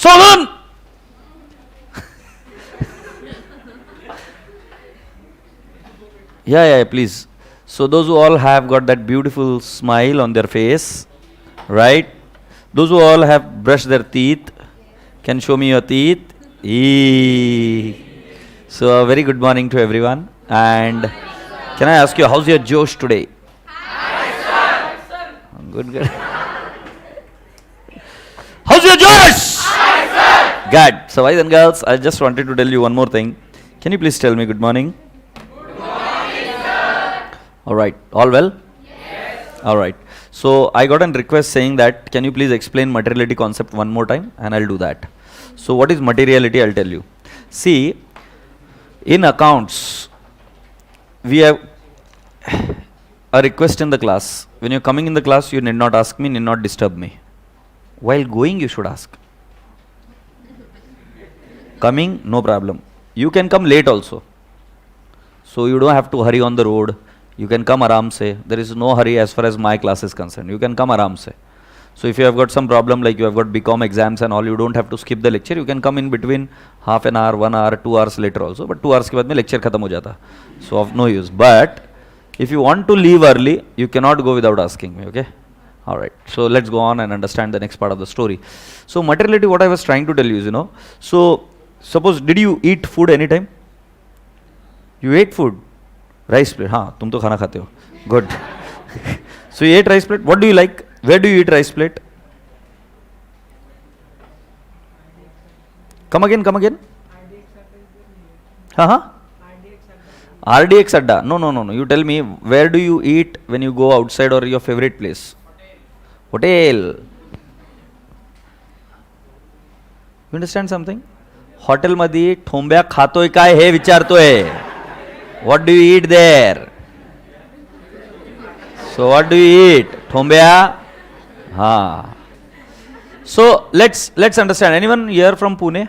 सोडून. Yeah, please. So those who all have got that beautiful smile on their face, right? Those who all have brushed their teeth, can show me your teeth. So a very good morning to everyone. And can I ask you, how's your Josh today? Good, good. How's your Josh? Good. So boys and girls, I just wanted to tell you one more thing. Can you please tell me good morning? All right. All well? Yes. All right. So I got a request saying that can you please explain materiality concept one more time, and I'll do that. So what is materiality? I'll tell you. See, in accounts, we have a request in the class. When you're coming in the class, you need not ask me, need not disturb me. While going, you should ask. Coming, no problem. You can come late also. So you don't have to hurry on the road. You can come aram se. There is no hurry as far as my class is concerned. You can come aram se. So if you have got some problem like you have got BCom exams and all, you don't have to skip the lecture. You can come in between half an hour, 1 hour, 2 hours later also. But 2 hours ke baad mein lecture khatam ho jata. So of no use. But if you want to leave early, you cannot go without asking me, okay? All right. So let's go on and understand the next part of the story. So materiality, what I was trying to tell you is, so suppose, did you eat food anytime? You ate food? Rice plate. हाँ, तुम तो खाना खाते हो. Good. So you ate rice plate. What do you like? Where do you eat rice plate? Come again, come again. हाँ. RDX Adda. No. You tell me, where do you eat when you go outside or your favorite place? Hotel. You understand something? Hotel मध्ये ठोंब्या खातोय काय हे विचारतोय. What do you eat there? So what do you eat? Thombya? Ha. So let's understand. Anyone here from Pune?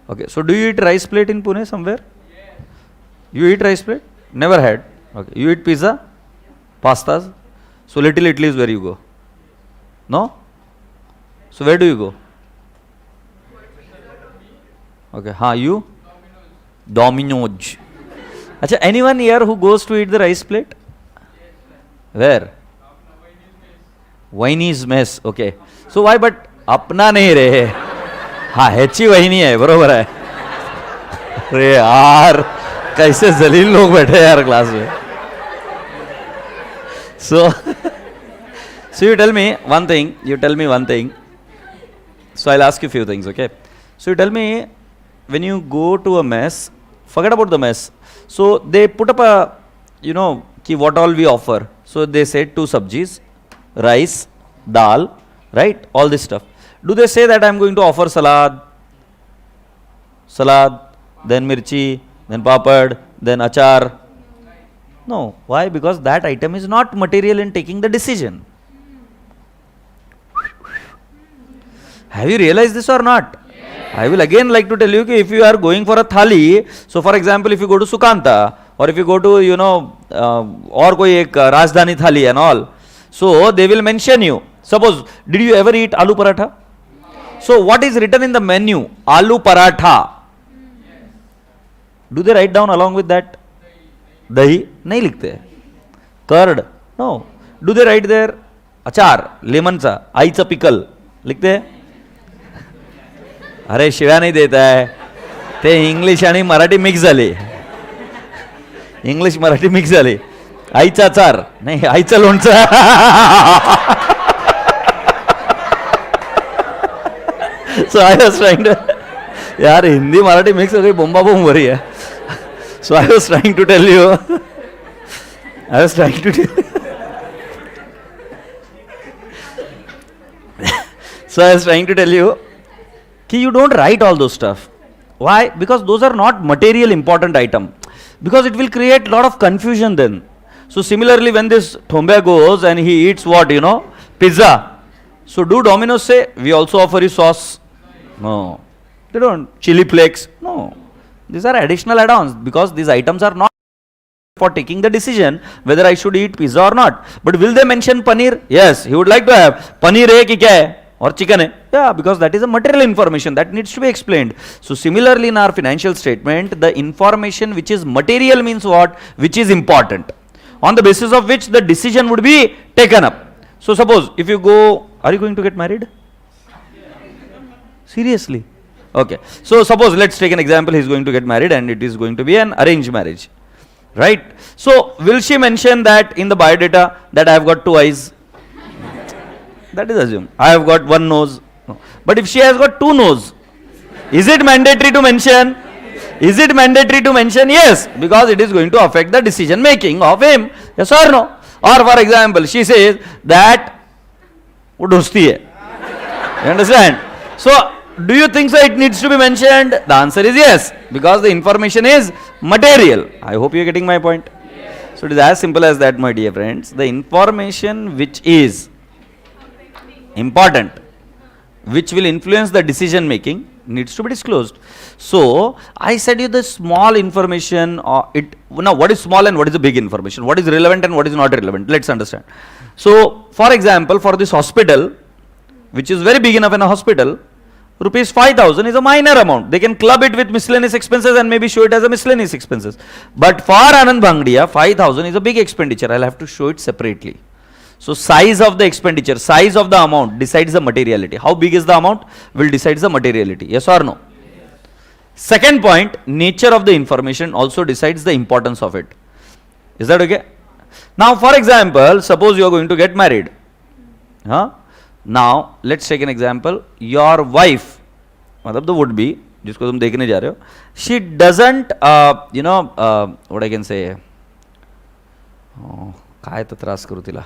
Okay. So do you eat rice plate in Pune somewhere? You eat rice plate? Never had. Okay. You eat pizza? Pastas? So Little Italy is where you go. No? So where do you go? Okay. Ha, you? Domino's. Achha, anyone here who goes to eat the rice plate? Where? Wainy's mess. Okay. So why? But अपना नहीं रहे. हाँ, हेची वहीनी है, बरोबर है. अरे यार, कैसे जलील लोग बैठे हैं यार क्लास में. So you tell me one thing. So I'll ask you a few things, okay? So you tell me, when you go to a mess, forget about the mess. So they put up a, ki what all we offer. So they say 2 sabjis, rice, dal, right? All this stuff. Do they say that I'm going to offer salad, then mirchi, then papad, then achar? No. Why? Because that item is not material in taking the decision. Have you realized this or not? I will again like to tell you that if you are going for a thali, so for example, if you go to Sukanta, or if you go to, or koi ek Rajdhani thali and all, so they will mention you. Suppose, did you ever eat aloo paratha? So what is written in the menu? Aloo paratha. Do they write down along with that? Dahi? Nahi likhte. Curd? No. Do they write there? Achar, lemon cha, aicha pickle. लिखते अरे शिव्या नाही देत आहे ते English आणि Marathi mix झाली English Marathi mix झाली आईचा चार नाही आईचं लोणचं सो आई वाज ट्राइंग टू यार हिंदी मराठी मिक्स हो गई बोंबा बोम हो रही है so I was trying to tell you कि you don't write all those stuff. Why? Because those are not material important item. Because it will create lot of confusion then. So similarly, when this Thombya goes and he eats what, pizza. So do Domino's say, we also offer you sauce? No. They don't. Chili flakes? No. These are additional add-ons because these items are not for taking the decision whether I should eat pizza or not. But will they mention paneer? Yes. He would like to have paneer hai ki kya hai? or chicken hai. Yeah, because that is a material information that needs to be explained. So similarly in our financial statement, the information which is material means what? Which is important, on the basis of which the decision would be taken up. So suppose if you go, are you going to get married? Seriously? Okay. So suppose let's take an example, he is going to get married and it is going to be an arranged marriage. Right? So will she mention that in the biodata that I have got 2 eyes? That is assumed. I have got 1 nose. No. But if she has got 2 nose, is it mandatory to mention? Is it mandatory to mention? Yes, because it is going to affect the decision making of him. Yes or no? Or for example, she says that wo dosti hai. You understand? So do you think so it needs to be mentioned? The answer is yes, because the information is material. I hope you are getting my point. Yes. So it is as simple as that, my dear friends. The information which is important, which will influence the decision making, needs to be disclosed. So I said you the small information, now what is small and what is the big information, what is relevant and what is not relevant, let's understand. So for example, for this hospital, which is very big enough in a hospital, rupees 5,000 is a minor amount. They can club it with miscellaneous expenses and maybe show it as a miscellaneous expenses. But for Anand Bhangadia, 5,000 is a big expenditure. I'll have to show it separately. So size of the expenditure, size of the amount decides the materiality. How big is the amount will decide the materiality. Yes or no? Yes. Second point, nature of the information also decides the importance of it. Is that okay? Now for example, suppose you are going to get married. Now let's take an example. Your wife, मतलब the would be, जिसको तुम देखने जा रहे हो, she doesn't, what I can say, काय तो त्रास करू तिला.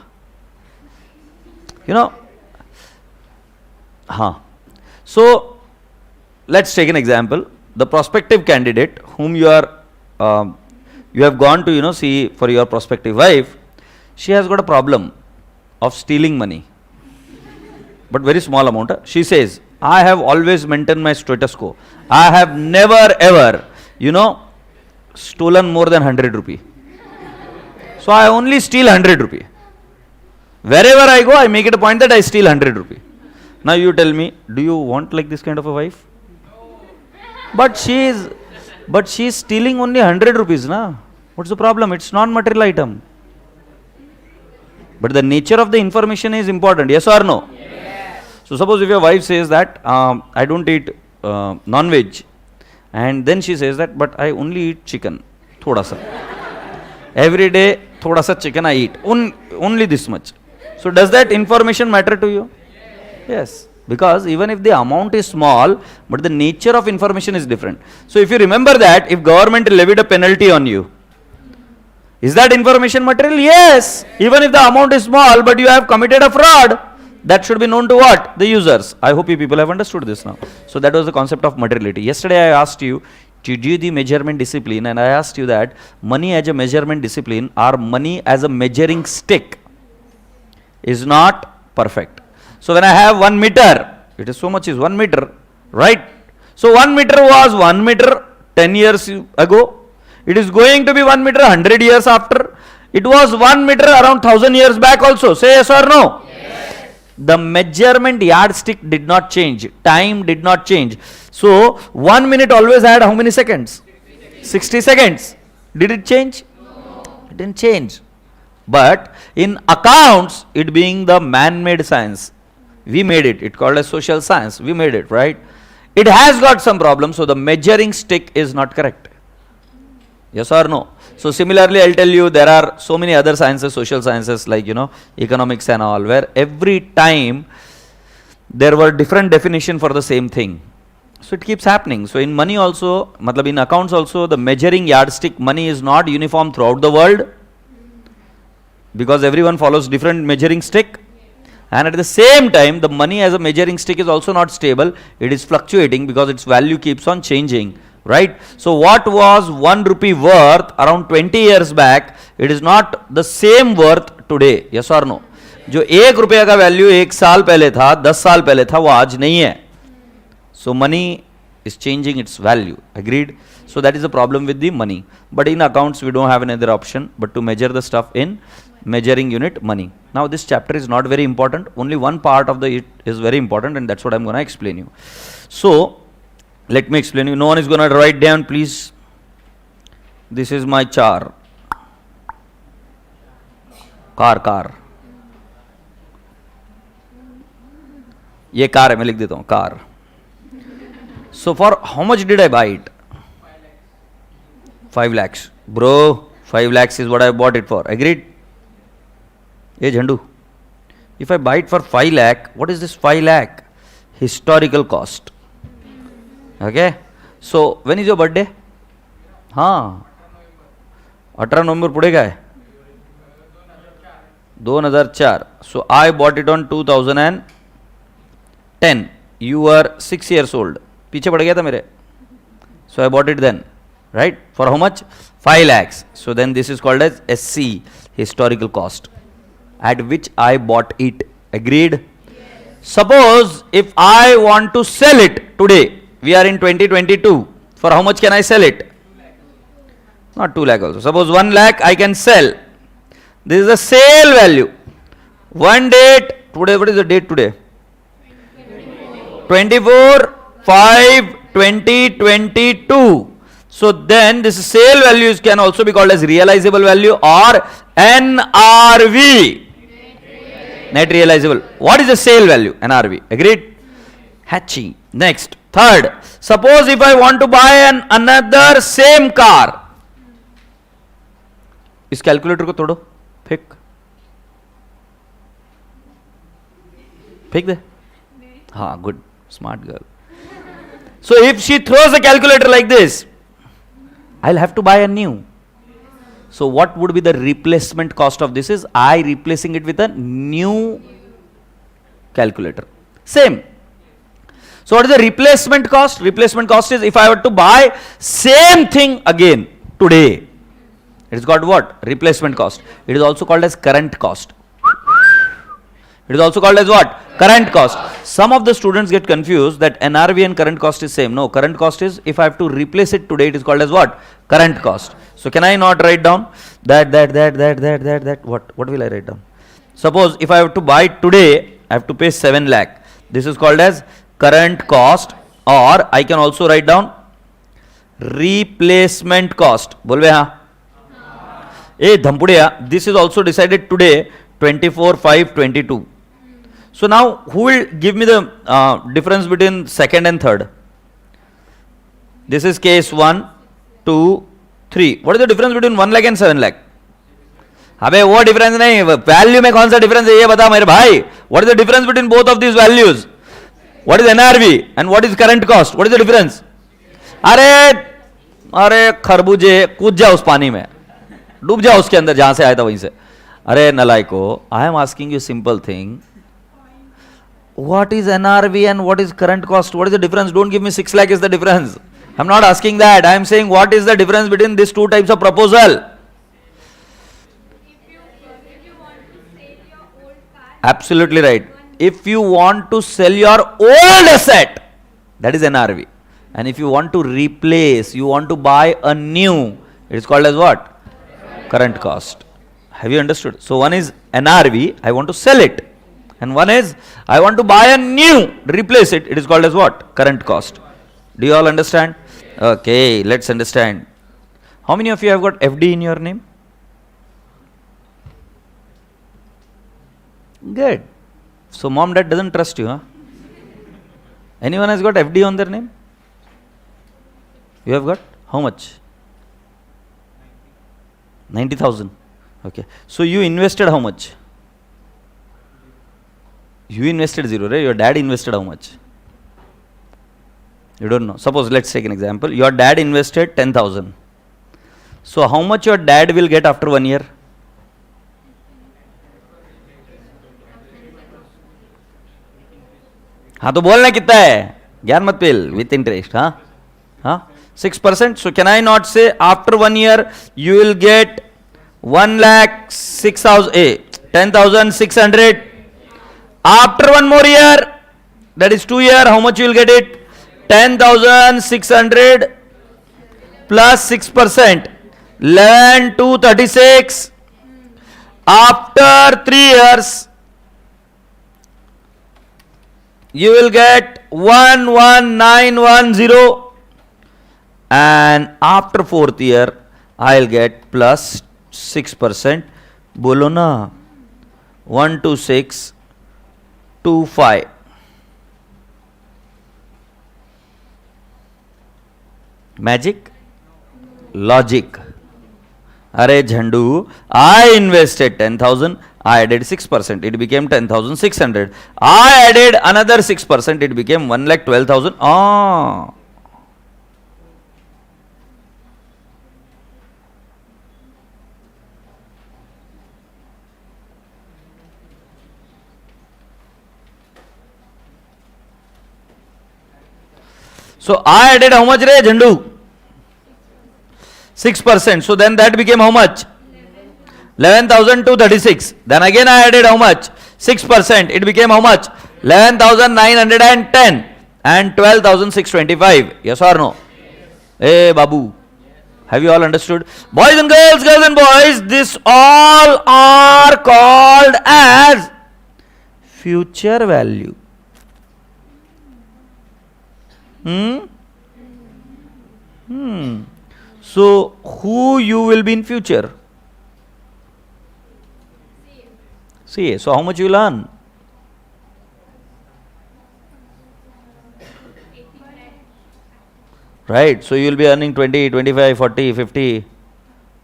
So let's take an example. The prospective candidate whom you have gone to see for your prospective wife, she has got a problem of stealing money, but very small amount. She says, I have always maintained my status quo. I have never ever stolen more than 100 rupee. So I only steal 100 rupee. Wherever I go, I make it a point that I steal 100 rupee. Now you tell me, do you want like this kind of a wife? But she is stealing only 100 rupees, na? What's the problem? It's non-material item. But the nature of the information is important, yes or no? Yes. So suppose if your wife says that, I don't eat non-veg, and then she says that, but I only eat chicken, thoda sa. Every day, thoda sa chicken I eat, only this much. So does that information matter to you? Yes, because even if the amount is small, but the nature of information is different. So if you remember that, if government levied a penalty on you, is that information material? Yes, even if the amount is small, but you have committed a fraud, that should be known to what? The users. I hope you people have understood this now. So that was the concept of materiality. Yesterday I asked you to do the measurement discipline, and I asked you that money as a measurement discipline or money as a measuring stick is not perfect. So when I have 1 meter, it is so much is 1 meter, right? So 1 meter was 1 meter 10 years ago. It is going to be 1 meter 100 years after. It was 1 meter around 1000 years back also. Say yes or no? Yes. The measurement yardstick did not change. Time did not change. So 1 minute always had how many seconds? 60 seconds. Did it change? No. It didn't change. But in accounts, it being the man-made science, we made it. It called as social science. We made it, right? It has got some problems. So the measuring stick is not correct. Yes or no? So similarly, I'll tell you there are so many other sciences, social sciences like economics and all, where every time there were different definition for the same thing. So it keeps happening. So in money also, in accounts also, the measuring yardstick money is not uniform throughout the world, because everyone follows different measuring stick, and at the same time the money as a measuring stick is also not stable. It is fluctuating because its value keeps on changing, right? So what was 1 rupee worth around 20 years back, it is not the same worth today. Yes or no? जो 1 रुपया का value 1 साल पहले था, 10 साल पहले था, वो आज नहीं है. So money is changing its value. Agreed? So that is the problem with the money. But in accounts we don't have another option but to measure the stuff in measuring unit money. Now this chapter is not very important, only one part of it is very important, and that's what I'm going to explain you. So let me explain you. No one is going to write down, please. This is my car. ये car है, मैं लिख देता हूँ car. So for how much did I buy it? 5 lakhs. Bro, 5 lakhs is what I bought it for. Agreed? Hey Jhandu, if I buy it for 5 lakh, what is this 5 lakh? Historical cost. Okay? So when is your birthday? हाँ 18 नवंबर पड़ेगा है 2004. So I bought it on 2010. You were 6 years old. पीछे पड़ गया था मेरे. So I bought it then. Right? For how much? 5 lakhs. So then this is called as SC, historical cost, at which I bought it. Agreed? Suppose if I want to sell it today, we are in 2022. For how much can I sell it? Not 2 lakh also. Suppose 1 lakh I can sell. This is the sale value. One date. Today, what is the date today? 24/5/2022. So then this sale values can also be called as realizable value or NRV. Net realizable. What is the sale value? NRV. Agreed? Hatching. Next. Third. Suppose if I want to buy another same car. इस calculator को तोड़ो, फेंक दे. हाँ, good, smart girl. So if she throws a calculator like this, I'll have to buy a new. So what would be the replacement cost of this? Is I replacing it with a new calculator. Same. So what is the replacement cost? Replacement cost is if I were to buy same thing again today. It is called what? Replacement cost. It is also called as current cost. It is also called as what? Current cost. Some of the students get confused that NRV and current cost is same. No, current cost is if I have to replace it today, it is called as what? Current cost. So can I not write down that? What will I write down? Suppose if I have to buy it today, I have to pay 7 lakh. This is called as current cost, or I can also write down replacement cost. Bolve हाँ? Hey Dhampudiya, this is also decided today, 24/5/22. So now who will give me the difference between second and third? This is case 1, 2, 3. What is the difference between 1 lakh and 7 lakh? अबे वो difference नहीं, value में कौन सा difference है ये बता मेरे भाई. What is the difference between both of these values? What is NRV and what is current cost? What is the difference? अरे खरबूजे कूद जा उस पानी में, डूब जाओ उसके अंदर जहां से आया था वहीं से. अरे नलायको, I am asking you simple thing. What is NRV and what is current cost? What is the difference? Don't give me 6 lakh is the difference. I'm not asking that. I am saying what is the difference between these two types of proposal? If you want to sell your old car. Absolutely right. If you want to sell your old asset, that is NRV. And if you want to replace, you want to buy a new, it is called as what? Current cost. Have you understood? So one is NRV, I want to sell it. And one is, I want to buy a new, replace it. It is called as what? Current cost. Do you all understand? Okay, let's understand. How many of you have got FD in your name? Good. So mom, dad doesn't trust you, huh? Anyone has got FD on their name? You have got? How much? 90,000. Okay. So you invested how much? You invested 0, right? Your dad invested how much? You don't know. Suppose, let's take an example. Your dad invested 10,000. So how much your dad will get after 1 year? हाँ तो बोलना कितना है? ज्ञान मत पिल. With interest, हाँ? हाँ? 6%. So can I not say after 1 year you will get 10,600. After 1 more year, that is 2 year, how much you will get it? 10,600 plus 6%. 11,236. After 3 years, you will get 11910, and after 4th year, I'll get plus 6%. Bolo na 12625. Magic? Logic. Arey Jhandu, I invested 10,000, I added 6%, it became 10,600. I added another 6%, it became 1,12,000. Ah. So I added how much, Re Jhandu? 6%. So then that became how much? 11,236. Then again I added how much? 6%. It became how much? 11,910 and 12,625. Yes or no? Hey Babu. Have you all understood? Boys and girls, girls and boys, this all are called as future value. So who you will be in future? CA. So how much you will earn? Right. So you will be earning 20, 25, 40, 50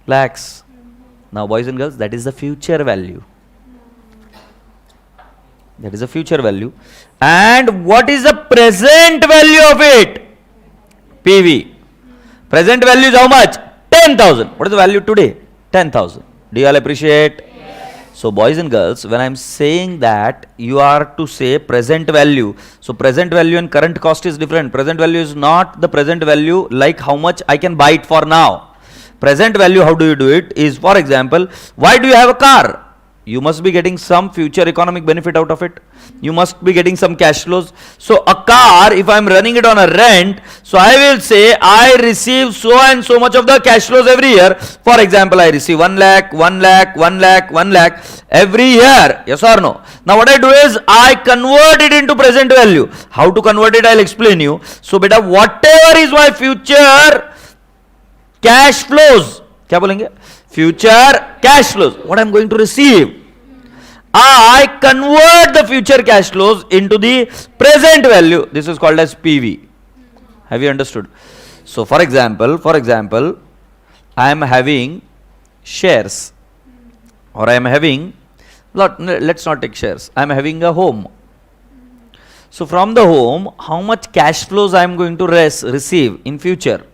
lakhs. Now boys and girls, that is the future value. That is the future value. And what is the present value of it? PV. Present value is how much? 10,000. What is the value today? 10,000. Do you all appreciate? Yes. So boys and girls, when I am saying that, you are to say present value. So present value and current cost is different. Present value is not the present value like how much I can buy it for now. Present value, how do you do it? Is, for example, why do you have a car? You must be getting some future economic benefit out of it. You must be getting some cash flows. So a car, if I am running it on a rent, so I will say I receive so and so much of the cash flows every year. For example, I receive 1 lakh, 1 lakh, 1 lakh, 1 lakh every year. Yes or no? Now what I do is I convert it into present value. How to convert it, I'll explain you. So beta, whatever is my future cash flows, क्या बोलेंगे? Future cash flows, what I am going to receive, I convert the future cash flows into the present value. This is called as PV. Have you understood? So for example, I am having shares, or I am having, let's not take shares, I am having a home. So from the home, how much cash flows I am going to receive in future?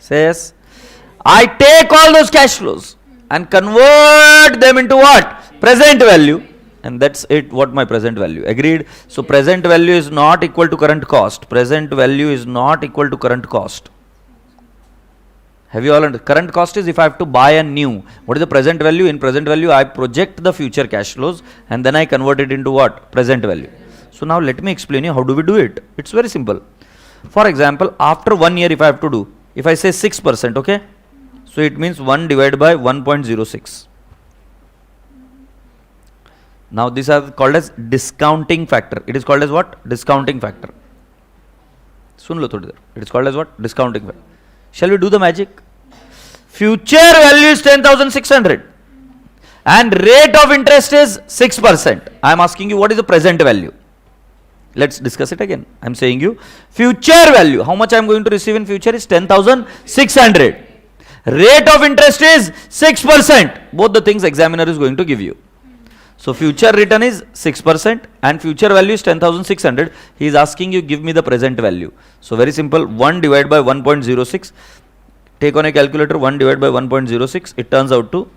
Says, I take all those cash flows and convert them into what? Present value. And that's it, what my present value. Agreed? So present value is not equal to current cost. Present value is not equal to current cost. Have you all understood? Current cost is if I have to buy a new. What is the present value? In present value, I project the future cash flows and then I convert it into what? Present value. So now let me explain you how do we do it. It's very simple. For example, after 1 year if I have to do, if I say 6%, okay? So it means 1 divided by 1.06. Now these are called as discounting factor. It is called as what? Discounting factor. Sun lo thodi der. It is called as what? Discounting factor. Shall we do the magic? Future value is 10,600 and rate of interest is 6%. I am asking you what is the present value. Let's discuss it again. I am saying you future value. How much I am going to receive in future is 10,600. Rate of interest is 6%. Both the things examiner is going to give you. So future return is 6% and future value is 10,600. He is asking you give me the present value. So very simple, 1 divided by 1.06. Take on a calculator, 1 divided by 1.06. It turns out to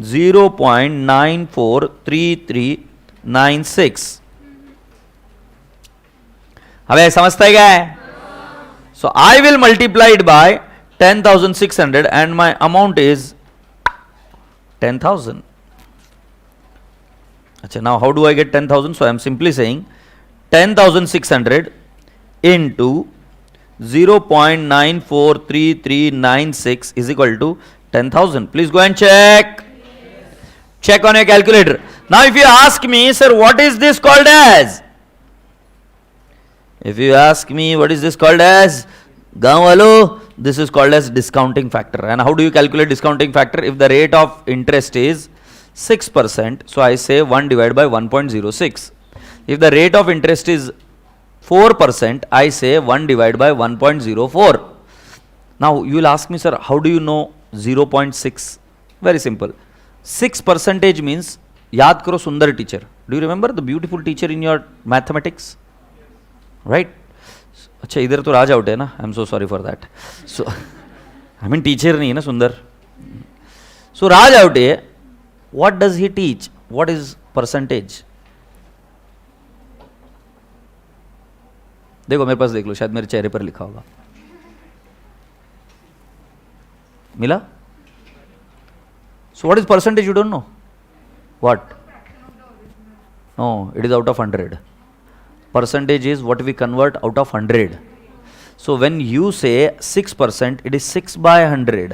0.943396. हमें समझता है क्या है? So I will multiply it by 10,600 and my amount is 10,000. Now how do I get 10,000? So I am simply saying 10,600 into 0.943396 is equal to 10,000. Please go and check. Check on your calculator. Now if you ask me, sir, what is this called as? If you ask me, what is this called as? Gaon walo, this is called as discounting factor. And how do you calculate discounting factor? If the rate of interest is 6%, so I say 1 divided by 1.06. If the rate of interest is 4%, I say 1 divided by 1.04. Now you will ask me, sir, how do you know 0.6? Very simple. 6% means, yaad karo Sundar teacher. Do you remember the beautiful teacher in your mathematics? Right? अच्छा इधर तो राज out है ना, आई am so sorry for that. So I mean teacher नहीं है ना सुंदर. सो राज out है. What does he teach? What is percentage? देखो मेरे पास देख लो, शायद मेरे चेहरे पर लिखा होगा. मिला? So what is percentage? You don't know what? No, it is out of 100. Percentage is what we convert out of 100. So when you say 6%, it is 6 by 100.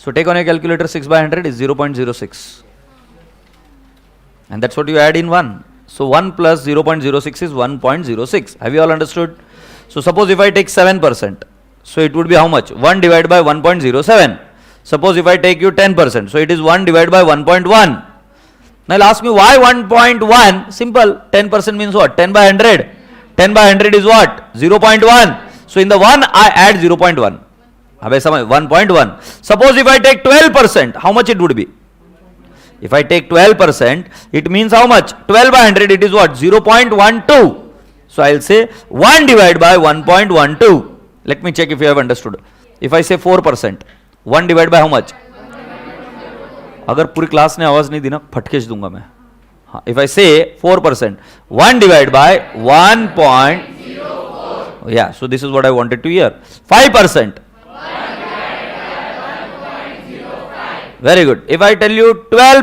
So take on your calculator, 6 by 100 is 0.06. And that's what you add in 1. So 1 plus 0.06 is 1.06. Have you all understood? So suppose if I take 7%, so it would be how much? 1 divided by 1.07. Suppose if I take you 10%, so it is 1 divided by 1.1. Now you'll ask me why 1.1? Simple. 10% means what? 10 by 100. 10 by 100 is what? 0.1. So in the 1 I add 0.1. 1.1. Suppose if I take 12%, how much it would be? If I take 12%, it means how much? 12 by 100, it is what? 0.12. So I'll say 1 divided by 1.12. Let me check if you have understood. If I say 4%, 1 divided by how much? अगर पूरी class ने आवाज नहीं दी ना, फटकेश दूंगा मैं. हाँ, if I say 4%, 1 divided by 1.04. Yeah, so this is what I wanted to hear. 5%. 1 divided by 1.05. Very good. If I tell you 12%. 1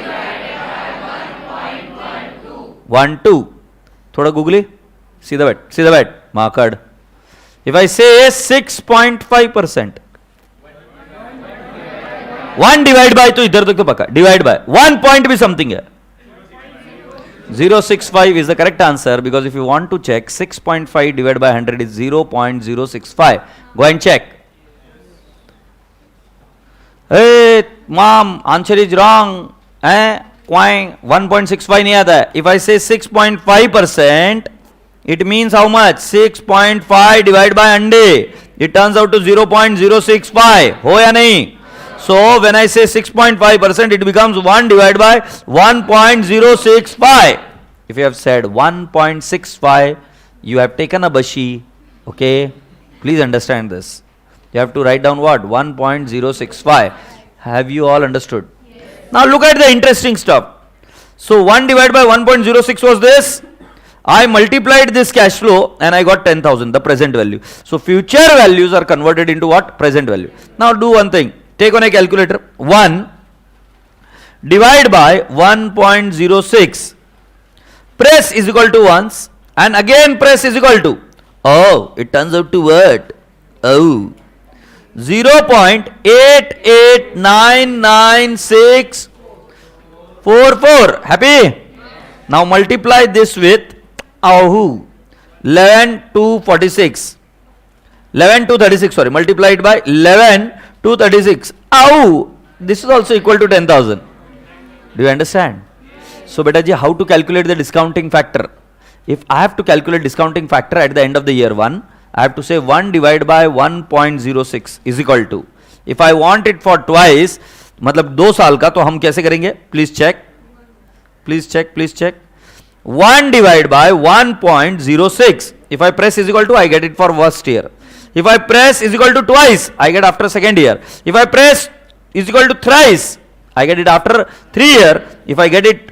divided by 1.12. 1.2. थोड़ा गूगली. सीधा बैठ. माकड़. If I say 6.5%. 1 divided by, तो इधर तक तो पक्का, divide by 1 point भी something है. 0.65 is the correct answer, because if you want to check 6.5 divided by 100 is 0.065. Go and check. Hey mom, answer is wrong. 1.65 नहीं आता है. If I say 6.5%, it means how much? 6.5 divided by 100. It turns out to 0.065. हो या नहीं? So when I say 6.5%, it becomes 1 divided by 1.065. If you have said 1.65, you have taken a bashi. Okay, please understand this. You have to write down what? 1.065. Have you all understood? Yes. Now look at the interesting stuff. So 1 divided by 1.06 was this. I multiplied this cash flow and I got 10,000, the present value. So future values are converted into what? Present value. Now do one thing. Take on a calculator. 1 divide by 1.06. Press is equal to once and again press is equal to. Oh, it turns out to what? Oh, 0.889964. Happy? Now multiply this with 11 to 46. 11 to 36, sorry, multiplied by 11 to 36. Ow! This is also equal to 10,000. Do you understand? So, beta ji, how to calculate the discounting factor? If I have to calculate discounting factor at the end of the year 1, I have to say 1 divided by 1.06 is equal to. If I want it for twice, मतलब 2 साल का, तो हम कैसे करेंगे? Please check. Please check. Please check. 1 divided by 1.06. If I press is equal to, I get it for first year. If I press is equal to twice, I get after second year. If I press is equal to thrice, I get it after 3 year. If I get it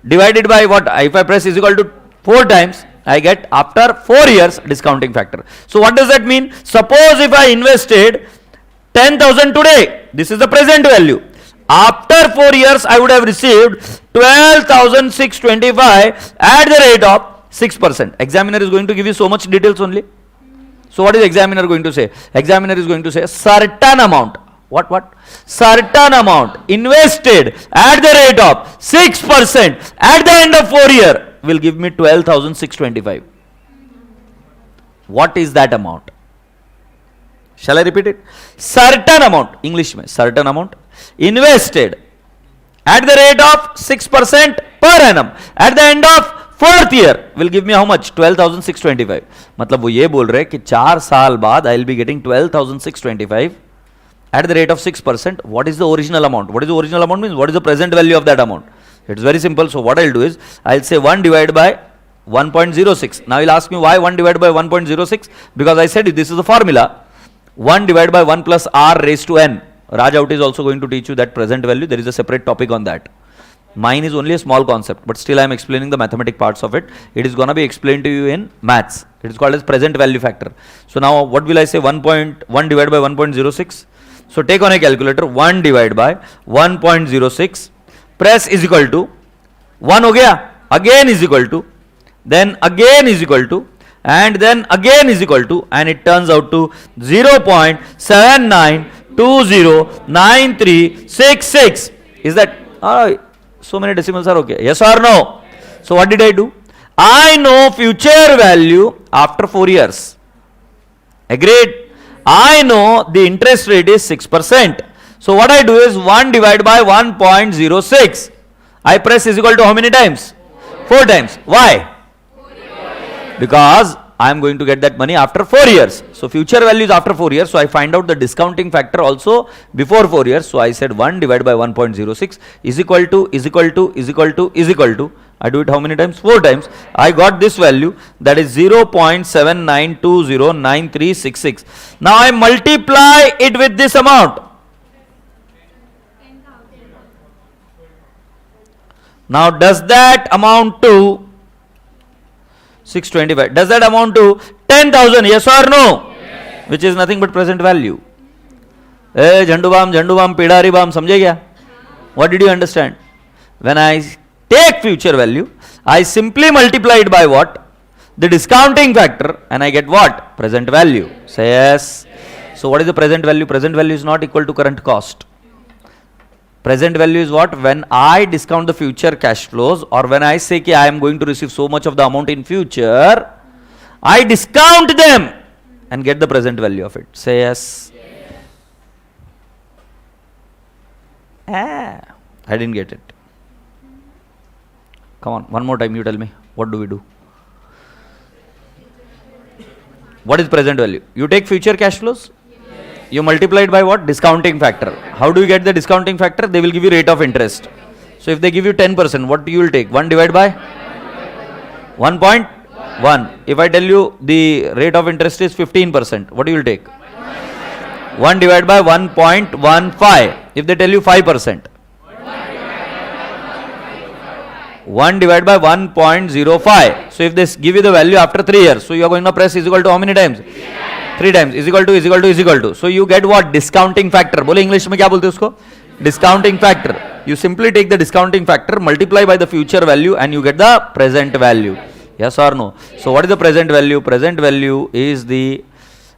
divided by what? If I press is equal to 4 times, I get after 4 years discounting factor. So what does that mean? Suppose if I invested 10,000 today, this is the present value. After 4 years, I would have received 12,625 at the rate of 6%. Examiner is going to give you so much details only. So what is examiner going to say? Examiner is going to say certain amount. What? Certain amount invested at the rate of 6% at the end of 4 years will give me 12,625. What is that amount? Shall I repeat it? Certain amount, English mein, certain amount invested at the rate of 6% per annum at the end of 4th year will give me how much? 12,625. मतलब वो ये बोल रहे कि 4 साल बाद I will be getting 12,625 at the rate of 6%. What is the original amount? What is the original amount means? What is the present value of that amount? It's very simple. So what I'll do is I'll say 1 divided by 1.06. Now you'll ask me why 1 divided by 1.06? Because I said this is the formula. 1 divided by 1 plus r raised to n. Raj Out is also going to teach you that present value. There is a separate topic on that. Mine is only a small concept, but still I am explaining the mathematic parts of it. It is going to be explained to you in maths. It is called as present value factor. So now what will I say? 1.1 divided by 1.06. So take on a calculator 1 divided by 1.06. Press is equal to 1 हो गया, again is equal to, then again is equal to, and then again is equal to, and it turns out to 0.79209366. Is that so many decimals are okay? Yes or no? So what did I do? I know future value after 4 years. Agreed? I know the interest rate is 6%. So what I do is 1 divided by 1.06. I press is equal to how many times? 4 times. Why? Because I am going to get that money after 4 years. So future value is after 4 years. So I find out the discounting factor also before 4 years. So I said 1 divided by 1.06 is equal to. I do it how many times? 4 times. I got this value, that is 0.79209366. Now I multiply it with this amount. Now does that amount to 625? Does that amount to 10,000? Yes or no? Yes. Which is nothing but present value. Jhandu Bam, Pidari Bam, samjhe kya? What did you understand? When I take future value, I simply multiply it by what? The discounting factor, and I get what? Present value. Say yes. So what is the present value? Present value is not equal to current cost. Present value is what? When I discount the future cash flows, or when I say कि I am going to receive so much of the amount in future, I discount them and get the present value of it. Say yes. I didn't get it. Come on, one more time you tell me. What do we do? What is present value? You take future cash flows, you multiply it by what? Discounting factor. How do you get the discounting factor? They will give you rate of interest. So if they give you 10%, what you will take? 1 divided by 1.1. If I tell you the rate of interest is 15%, what you will take? 1 divided by 1.15. If they tell you 5%, 1 divided by 1.05. So if they give you the value after 3 years, so you are going to press is equal to how many times? 3 times. Is equal to. So you get what? Discounting factor. बोले English में क्या बोलते हैं उसको? Discounting factor. You simply take the discounting factor, multiply by the future value, and you get the present value. Yes or no? So what is the present value? Present value is the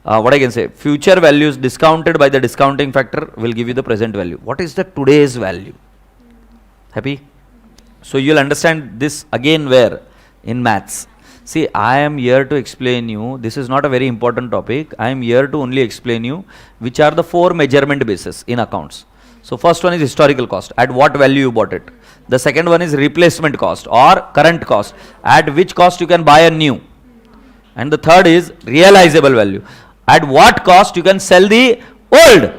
what I can say, future values discounted by the discounting factor will give you the present value. What is the today's value? Happy? So you'll understand this again where? In maths. See, I am here to explain you, this is not a very important topic, I am here to only explain you which are the 4 measurement bases in accounts. So first one is historical cost, at what value you bought it. The second one is replacement cost or current cost, at which cost you can buy a new. And the third is realizable value, at what cost you can sell the old.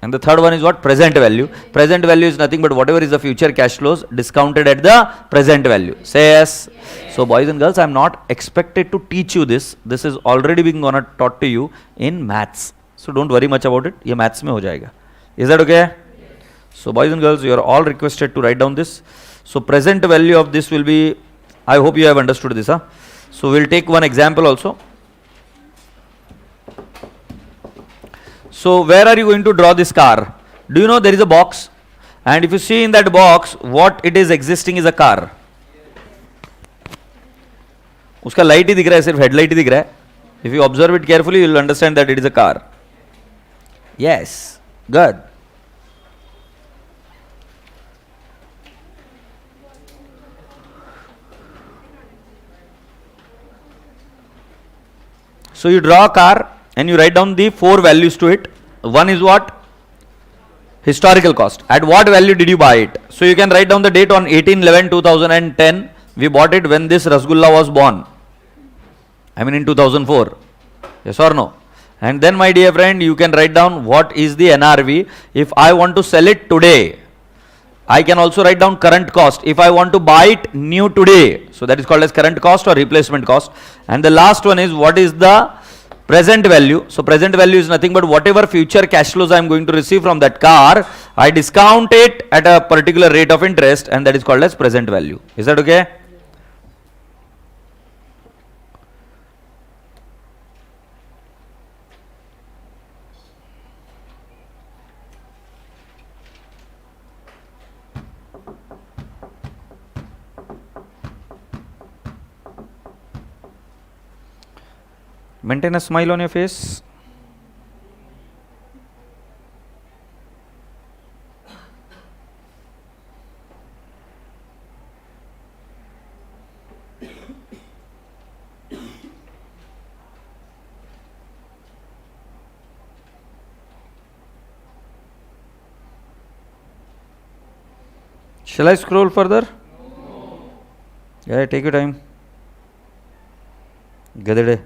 And the third one is what? Present value. Present value is nothing but whatever is the future cash flows discounted at the present value. Say yes. So boys and girls, I am not expected to teach you this. This is already being taught to you in maths. So don't worry much about it. ये maths में हो जाएगा. Is that okay? Yes. So boys and girls, you are all requested to write down this. So present value of this will be, I hope you have understood this. So we'll take one example also. So where are you going to draw this car? Do you know there is a box? And if you see in that box, what it is existing is a car. उसका light ही दिख रहा है, सिर्फ headlight ही दिख रहा है. If you observe it carefully, you will understand that it is a car. Yes, good. So you draw a car and you write down the 4 values to it. One is what? Historical cost. At what value did you buy it? So you can write down the date on 18/11/2010. We bought it when this Rasgulla was born. I mean in 2004. Yes or no? And then my dear friend, you can write down what is the NRV. If I want to sell it today, I can also write down current cost. If I want to buy it new today, so that is called as current cost or replacement cost. And the last one is what is the present value. So present value is nothing but whatever future cash flows I am going to receive from that car, I discount it at a particular rate of interest, and that is called as present value. Is that okay? Maintain a smile on your face. Shall I scroll further? No. Yeah, take your time. Gadade.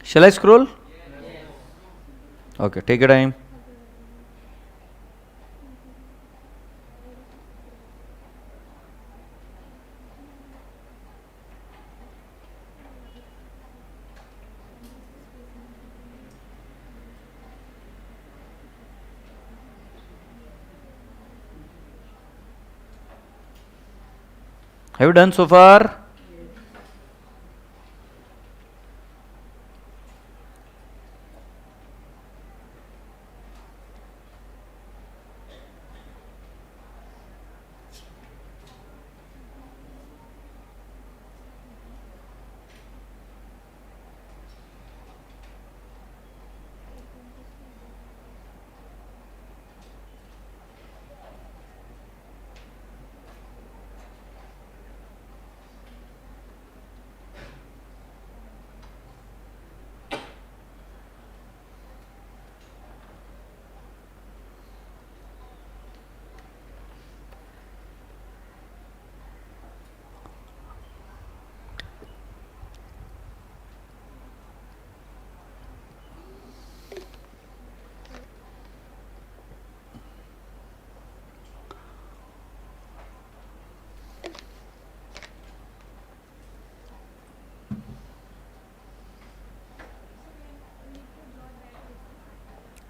Shall I scroll? Yes. Okay, take your time. Have you done so far?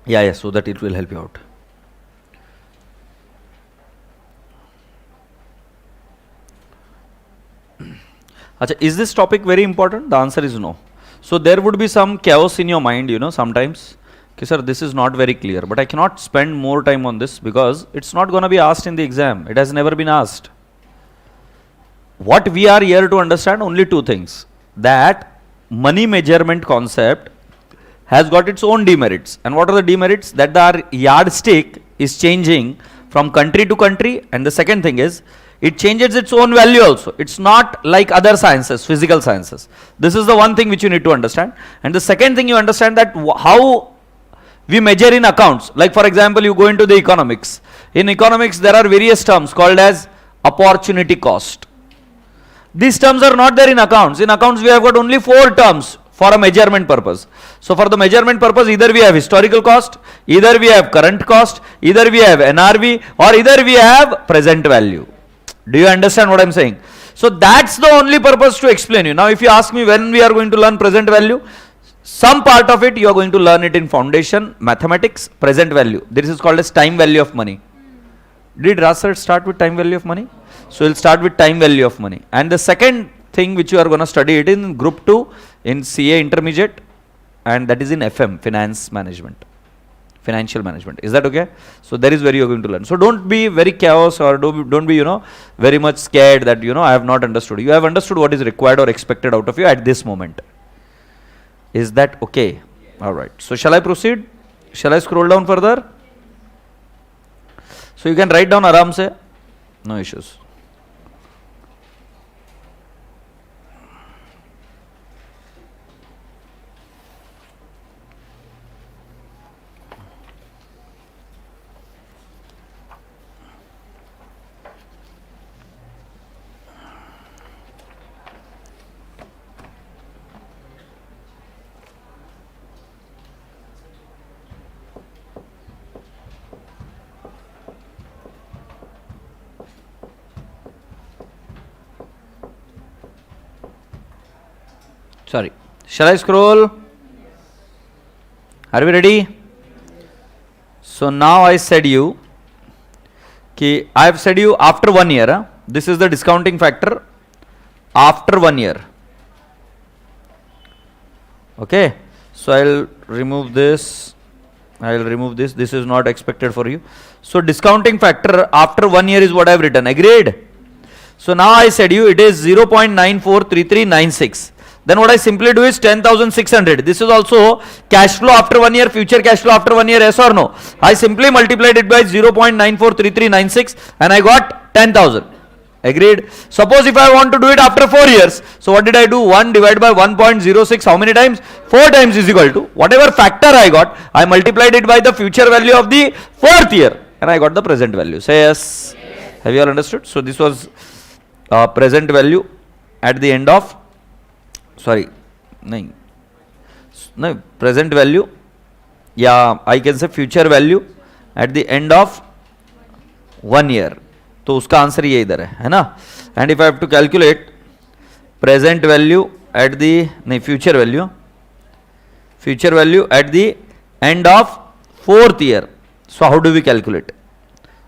Yeah, so that it will help you out. Achha, is this topic very important? The answer is no. So there would be some chaos in your mind, sometimes. Okay, sir, this is not very clear, but I cannot spend more time on this because it's not going to be asked in the exam. It has never been asked. What we are here to understand, only two things. That money measurement concept has got its own demerits. And what are the demerits? That the yardstick is changing from country to country, and the second thing is it changes its own value also. It's not like other sciences, physical sciences. This is the one thing which you need to understand. And the second thing, you understand that how we measure in accounts. Like for example, you go into the economics. In economics, there are various terms called as opportunity cost. These terms are not there in accounts. In accounts, we have got only 4 terms for a measurement purpose. So for the measurement purpose, either we have historical cost, either we have current cost, either we have NRV, or either we have present value. Do you understand what I am saying? So that's the only purpose to explain you. Now if you ask me when we are going to learn present value, some part of it you are going to learn it in foundation, mathematics, present value. This is called as time value of money. Did Raj sir start with time value of money? So we'll start with time value of money. And the second thing which you are going to study it in group 2 in CA intermediate, and that is in FM, finance management, financial management. Is that okay? So there is where you are going to learn. So don't be very chaos, or don't be, very much scared that, I have not understood. You have understood what is required or expected out of you at this moment. Is that okay? All right. So shall I proceed? Shall I scroll down further? So you can write down aram se. No issues. Sorry. Shall I scroll? Are we ready? So now I said you, I have said you after 1 year, this is the discounting factor after 1 year. Okay. So I'll remove this. This is not expected for you. So discounting factor after 1 year is what I have written. Agreed? So now I said you it is 0.943396. Then what I simply do is 10,600. This is also cash flow after 1 year, future cash flow after 1 year, yes or no? I simply multiplied it by 0.943396 and I got 10,000. Agreed? Suppose if I want to do it after 4 years, so what did I do? 1 divided by 1.06, how many times? 4 times is equal to whatever factor I got, I multiplied it by the future value of the 4th year and I got the present value. Say yes. Have you all understood? So this was present value at the end of, present value, I can say future value at the end of 1 year. तो उसका answer ये इधर है ना. And if I have to calculate present value at the future value at the end of 4th year. So how do we calculate?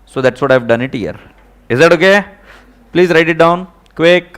So that's what I have done it here. Is that okay? Please write it down quick.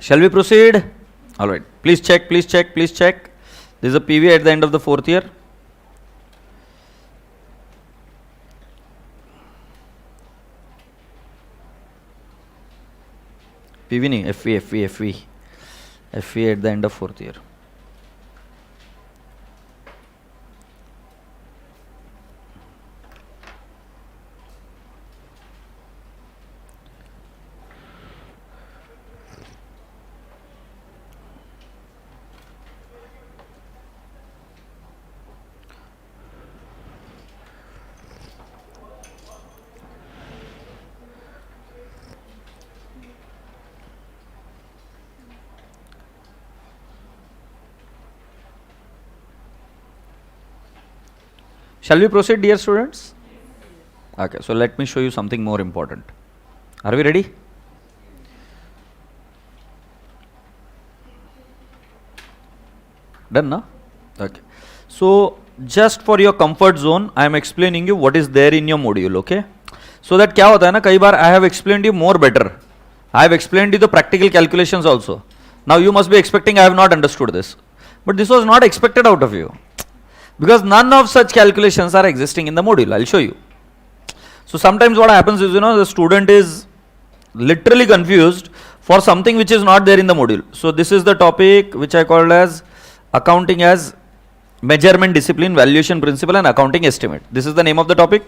Shall we proceed? All right. Please check. This is a PV at the end of the 4th year. PV nahi, FV at the end of 4th year. Shall we proceed, dear students? Okay, so let me show you something more important. Are we ready? Done, na? Okay. So just for your comfort zone, I am explaining you what is there in your module, okay? So that क्या होता है ना, कई बार I have explained you more better. I have explained you the practical calculations also. Now you must be expecting I have not understood this. But this was not expected out of you. Because none of such calculations are existing in the module. I'll show you. So sometimes what happens is, the student is literally confused for something which is not there in the module. So this is the topic which I called as accounting as measurement discipline, valuation principle and accounting estimate. This is the name of the topic.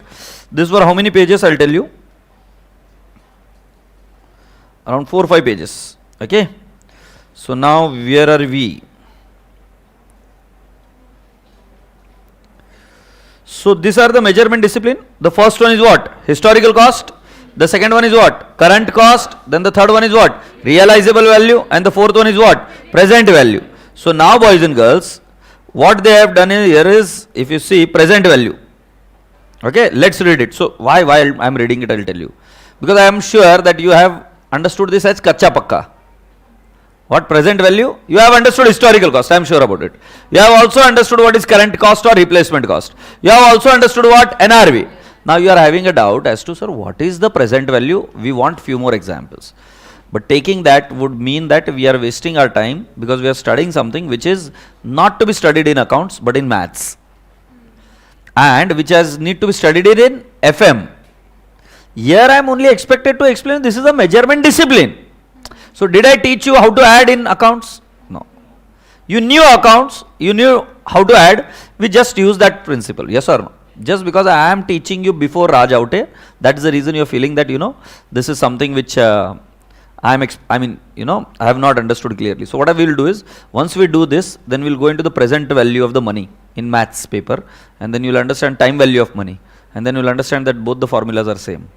This were how many pages? I'll tell you. Around 4 or 5 pages. Okay. So now where are we? So these are the measurement discipline. The first one is what? Historical cost. The second one is what? Current cost. Then the third one is what? Realizable value. And the fourth one is what? Present value. So now boys and girls, what they have done here is, if you see, present value. Okay, let's read it. So why I am reading it, I will tell you. Because I am sure that you have understood this as kacha pakka. What? Present value? You have understood historical cost, I am sure about it. You have also understood what is current cost or replacement cost. You have also understood what? NRV. Now you are having a doubt as to, sir, what is the present value? We want few more examples. But taking that would mean that we are wasting our time, because we are studying something which is not to be studied in accounts but in maths, and which has need to be studied in FM. Here I am only expected to explain this is a measurement discipline. So did I teach you how to add in accounts? No. You knew accounts, you knew how to add, we just use that principle, yes or no? Just because I am teaching you before Raj Aute, that is the reason you are feeling that, this is something which I have not understood clearly. So what I will do is, once we do this, then we will go into the present value of the money in maths paper, and then you will understand time value of money, and then you will understand that both the formulas are same,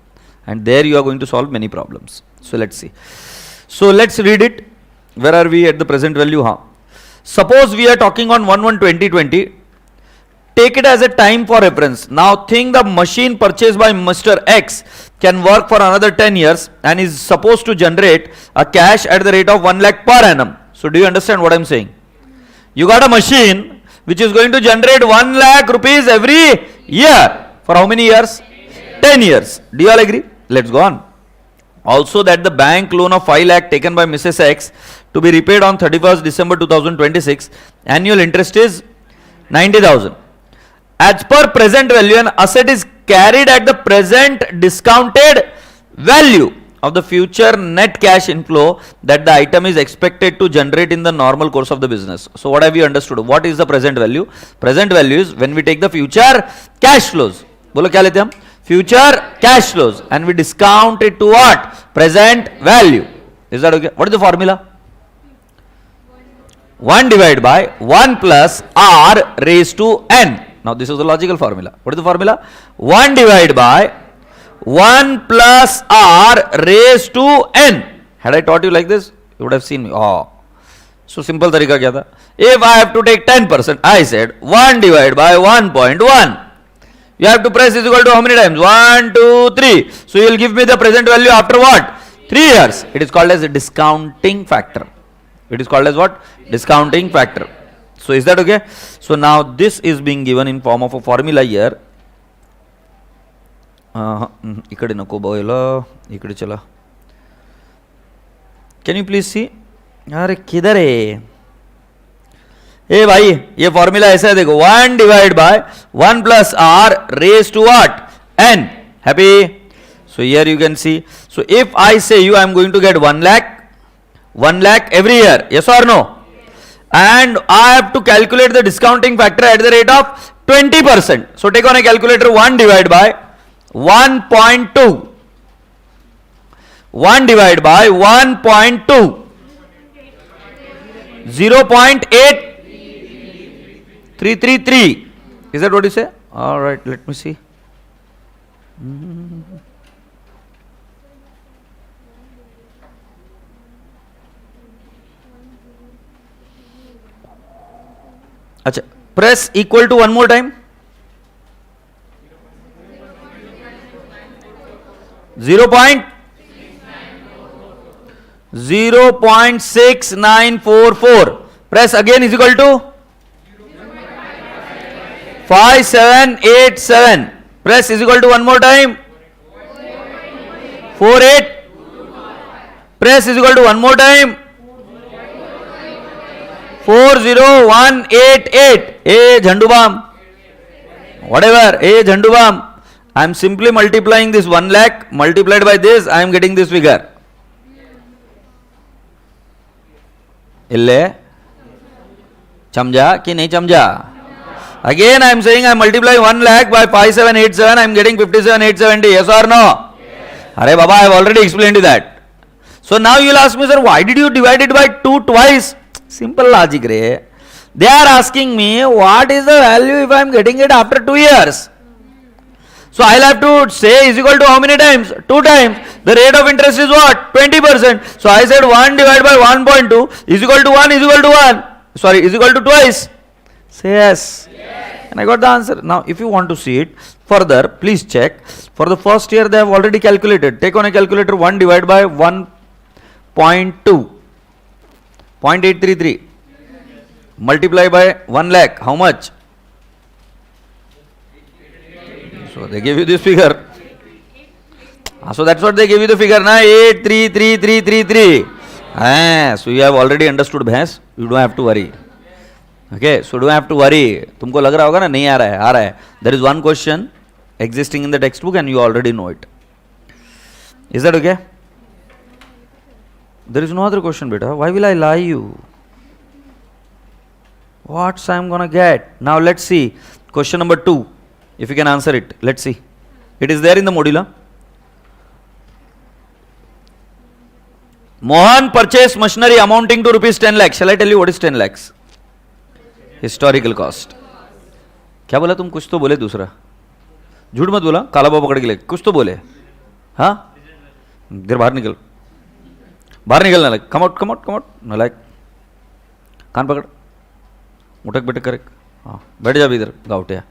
and there you are going to solve many problems. So let's see. So let's read it. Where are we at the present value? Suppose we are talking on 1/1/2020. Take it as a time for reference. Now think the machine purchased by Mr. X can work for another 10 years and is supposed to generate a cash at the rate of 1 lakh per annum. So do you understand what I am saying? You got a machine which is going to generate 1 lakh rupees every year. For how many years? 10 years. Do you all agree? Let's go on. Also that the bank loan of 5 lakh taken by Mrs. X to be repaid on 31st December 2026, annual interest is 90,000. As per present value, an asset is carried at the present discounted value of the future net cash inflow that the item is expected to generate in the normal course of the business. So what have you understood? What is the present value? Present value is when we take the future cash flows. Bolo kya lete hum? Future cash flows, and we discount it to what? Present value. Is that okay? What is the formula? 1 divided by 1 plus R raised to N. Now this is the logical formula. What is the formula? 1 divided by 1 plus R raised to N. Had I taught you like this, you would have seen me. So simple tarika kya tha? If I have to take 10%, I said 1 divided by 1.1. You have to press is equal to how many times? 1, 2, 3. So you will give me the present value after what? 3 years. It is called as a discounting factor. It is called as what? Discounting factor. So is that okay? So now this is being given in form of a formula here. Ikade nako boila, ikade chala. Can you please see? अरे किधर है? ए भाई ये formula ऐसा है देखो 1 divided by 1 plus R raised to what? N. Happy? So here you can see. So if I say you I am going to get 1 lakh every year, yes or no? And I have to calculate the discounting factor at the rate of 20%. So take on a calculator. 1 divided by 1.2. 1 divided by 1.2. 0.8333. Is that what you say? All right, let me see. Achha, press equal to one more time. 0.6944. Press again is equal to 5787. Press is equal to one more time. 48. Press is equal to one more time. 40188. A Jhandubam. Whatever. A Jhandubam. I am simply multiplying this 1 lakh multiplied by this. I am getting this figure. Ille? Chamja ki nahi chamja? Again I am saying I am multiplying 1 lakh by 5787. I am getting 57,870. Yes or no? Yes. Arey Baba, I have already explained you that. So now you will ask me, sir, why did you divide it by 2 twice? Simple logic re. They are asking me what is the value if I am getting it after 2 years. So I'll have to say is equal to how many times? 2 times. The rate of interest is what? 20%. So I said 1 divided by 1.2 is equal to 1 is equal to 1. Sorry, is equal to twice. Say yes. And I got the answer. Now if you want to see it further, please check. For the first year they have already calculated. Take on a calculator 1 divided by 1.2. 0.833. Multiply by 1 lakh. How much? So they give you this figure. So that's what they give you the figure, na? 83333. So you have already understood bhais. You don't have to worry. Okay, so don't have to worry. तुमको लग रहा होगा ना नहीं आ रहा है, आ रहा है. There is one question existing in the textbook and you already know it. Is that okay? There is no other question, beta. Why will I lie you? What I am gonna get? Now let's see. Question number 2. If you can answer it, let's see. It is there in the modula. Mohan purchased machinery amounting to rupees 10 lakhs. Shall I tell you what is 10 lakhs? Historical cost. क्या बोला तुम? कुछ तो बोले दूसरा. झूठ मत बोला. काला बाबा पकड़ के ले. कुछ तो बोले. हाँ? इधर बाहर निकल. बाहर निकलना लग. Come out, come out, come out. नालायक. कान पकड़. उठक बैठक करे. हाँ. बैठ जा भी इधर. गाउटिया.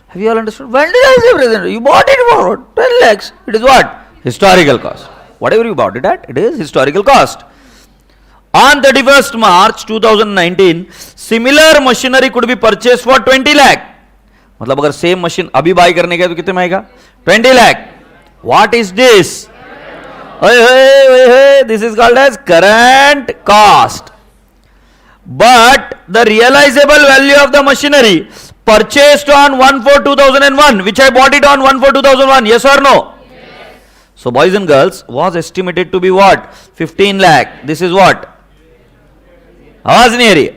Have you all understood? When did I say present? You bought it for 10 lakhs. It is what? Historical cost. Whatever you bought it at, it is historical cost. On 31st March 2019, similar machinery could be purchased for 20 lakh. मतलब अगर same machine अभी bye करने का तो कितने में आएगा? 20 lakh. What is this? This is called as current cost. But the realizable value of the machinery purchased on 1/4/2001, which I bought it on 1/4/2001, yes or no? Yes. So boys and girls, was estimated to be what? 15 lakh. This is what? आवाज नहीं आ रही.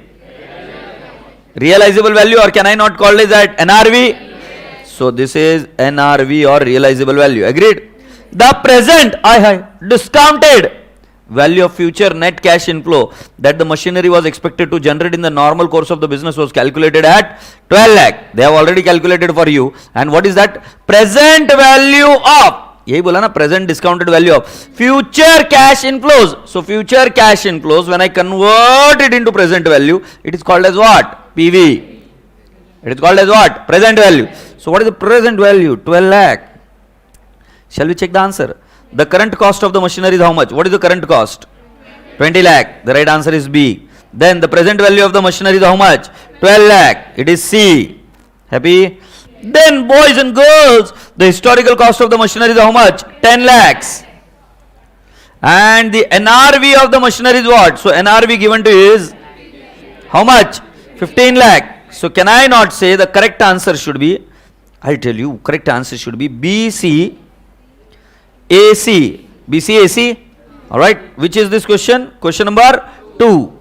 Realizable value, or can I not call it that NRV? Yes. So this is NRV or realizable value. Agreed? The present, discounted value of future net cash inflow that the machinery was expected to generate in the normal course of the business was calculated at 12 lakh. They have already calculated for you. And what is that? Present value of, यही बोला ना, present discounted value of future cash inflows. So future cash inflows, when I convert it into present value, it is called as what? PV. It is called as what? Present value. So what is the present value? 12 lakh. Shall we check the answer? The current cost of the machinery is how much? What is the current cost? 20 lakh. The right answer is B. Then the present value of the machinery is how much? 12 lakh. It is C. Happy? Then boys and girls, the historical cost of the machinery is how much? 10 lakhs. And the NRV of the machinery is what? So NRV given to you is how much? 15 lakh. So can I not say the correct answer should be, I'll tell you, correct answer should be BC AC. BC AC. Alright. Which is this question? Question number 2.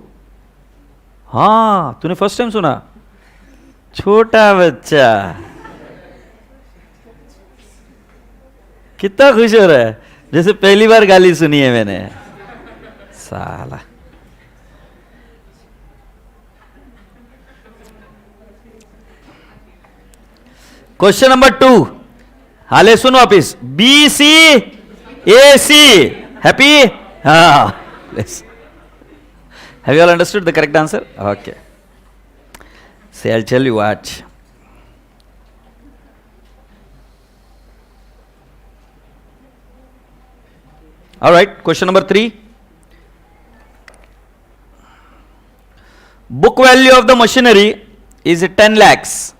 हाँ, तूने first time सुना? छोटा बच्चा कितना खुश हो रहा है, जैसे पहली बार गाली सुनी है मैंने. साला. Question number 2. हाले सुनो वापिस. BC AC. Happy? Yes. Have you all understood the correct answer? Okay. See, I'll tell you what. Alright, question number 3. Book value of the machinery is 10 lakhs.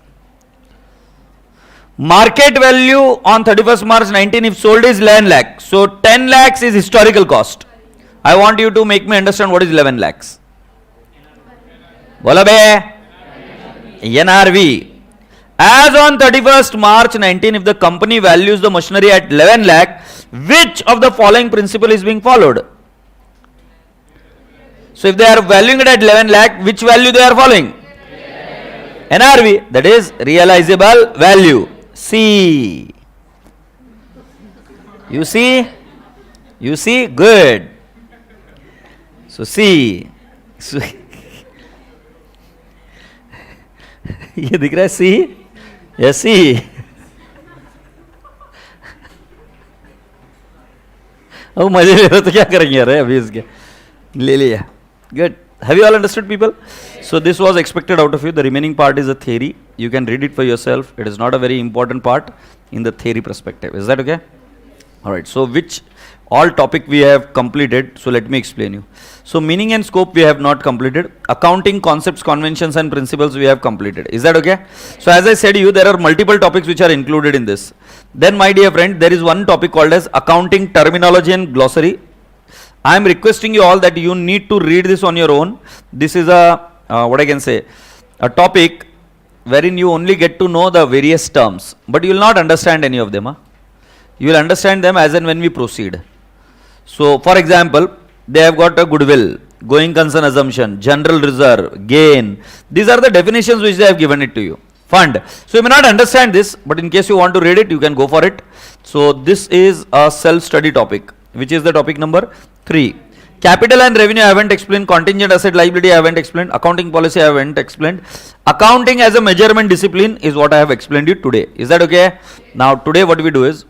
Market value on 31st March 19 if sold is 11 lakh. So 10 lakhs is historical cost. I want you to make me understand what is 11 lakhs. Bola be? NRV. As on 31st March 19, if the company values the machinery at 11 lakh, which of the following principle is being followed? So if they are valuing it at 11 lakh, which value they are following? NRV, that is realizable value. C. You see? You see? Good. So C. So, ये दिख रहा है सी, yes सी. अब मजे ले रहे तो क्या करेंगे यार अभी इसके. ले लिया. Good. Have you all understood, people? So this was expected out of you. The remaining part is a theory. You can read it for yourself. It is not a very important part in the theory perspective. Is that okay? All right. So which all topic we have completed. So let me explain you. So meaning and scope we have not completed. Accounting concepts, conventions and principles we have completed. Is that okay? So as I said to you, there are multiple topics which are included in this. Then my dear friend, there is one topic called as accounting terminology and glossary. I am requesting you all that you need to read this on your own. This is a, what I can say, a topic wherein you only get to know the various terms, but you will not understand any of them. Huh? You will understand them as and when we proceed. So, for example, they have got a goodwill, going concern assumption, general reserve, gain. These are the definitions which they have given it to you. Fund. So, you may not understand this, but in case you want to read it, you can go for it. So, this is a self-study topic, which is the topic number 3. Capital and revenue I haven't explained. Contingent asset liability I haven't explained. Accounting policy I haven't explained. Accounting as a measurement discipline is what I have explained you today. Is that okay? Now today what we do is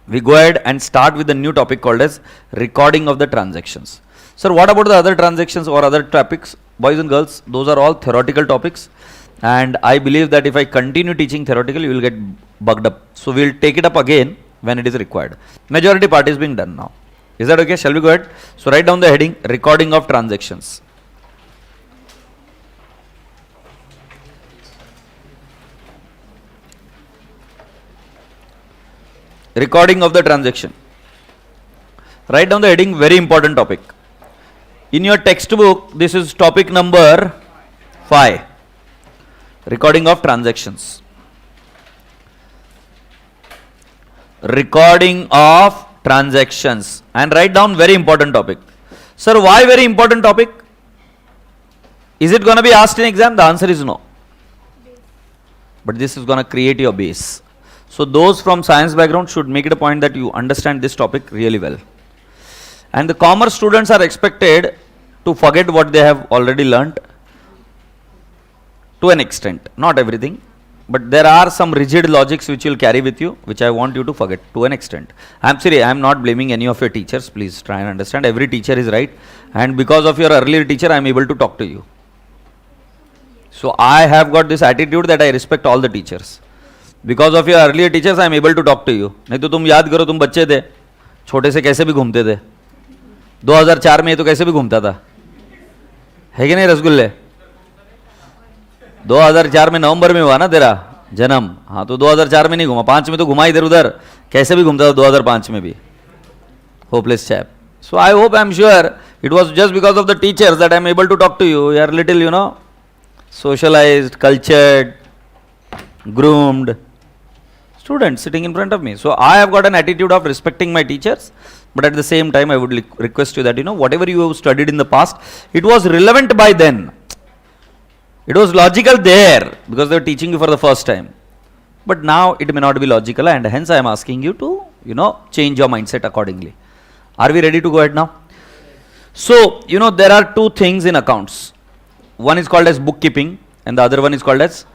we go ahead and start with the new topic called as recording of the transactions. Sir, what about the other transactions or other topics? Boys and girls, those are all theoretical topics, and I believe that if I continue teaching theoretical, you will get bugged up. So we will take it up again when it is required. Majority part is being done now. Is that okay? Shall we go ahead? So write down the heading, recording of transactions. Recording of the transaction. Write down the heading, very important topic. In your textbook, this is topic number 5. Recording of transactions. Recording of transactions, and write down very important topic. Sir, why very important topic? Is it going to be asked in exam? The answer is no. But this is going to create your base. So those from science background should make it a point that you understand this topic really well. And the commerce students are expected to forget what they have already learnt to an extent, not everything. But there are some rigid logics which you will carry with you, which I want you to forget to an extent. I am sorry, I am not blaming any of your teachers. Please try and understand. Every teacher is right. And because of your earlier teacher, I am able to talk to you. So I have got this attitude that I respect all the teachers. Because of your earlier teachers, I am able to talk to you. नहीं तो तुम याद करो, तुम बच्चे थे, छोटे से कैसे भी घूमते थे. 2004 में तो कैसे भी घूमता था, है कि नहीं रसगुल्ले? 2004 में नवंबर में हुआ ना तेरा जन्म. हाँ, तो 2004 में नहीं घुमा, 5 में तो घुमा इधर उधर, कैसे भी घूमता था 2005 में भी. Hopeless chap. So I hope, I am sure it was just because of the teachers that I am able to talk to you. You are little, you know, socialized, cultured, groomed students sitting in front of me. So I have got an attitude of respecting my teachers, but at the same time I would request you that, you know, whatever you have studied in the past, it was relevant by then. It was logical there because they were teaching you for the first time. But now it may not be logical, and hence I am asking you to, you know, change your mindset accordingly. Are we ready to go ahead now? So, you know, there are two things in accounts. One is called as bookkeeping and the other one is called as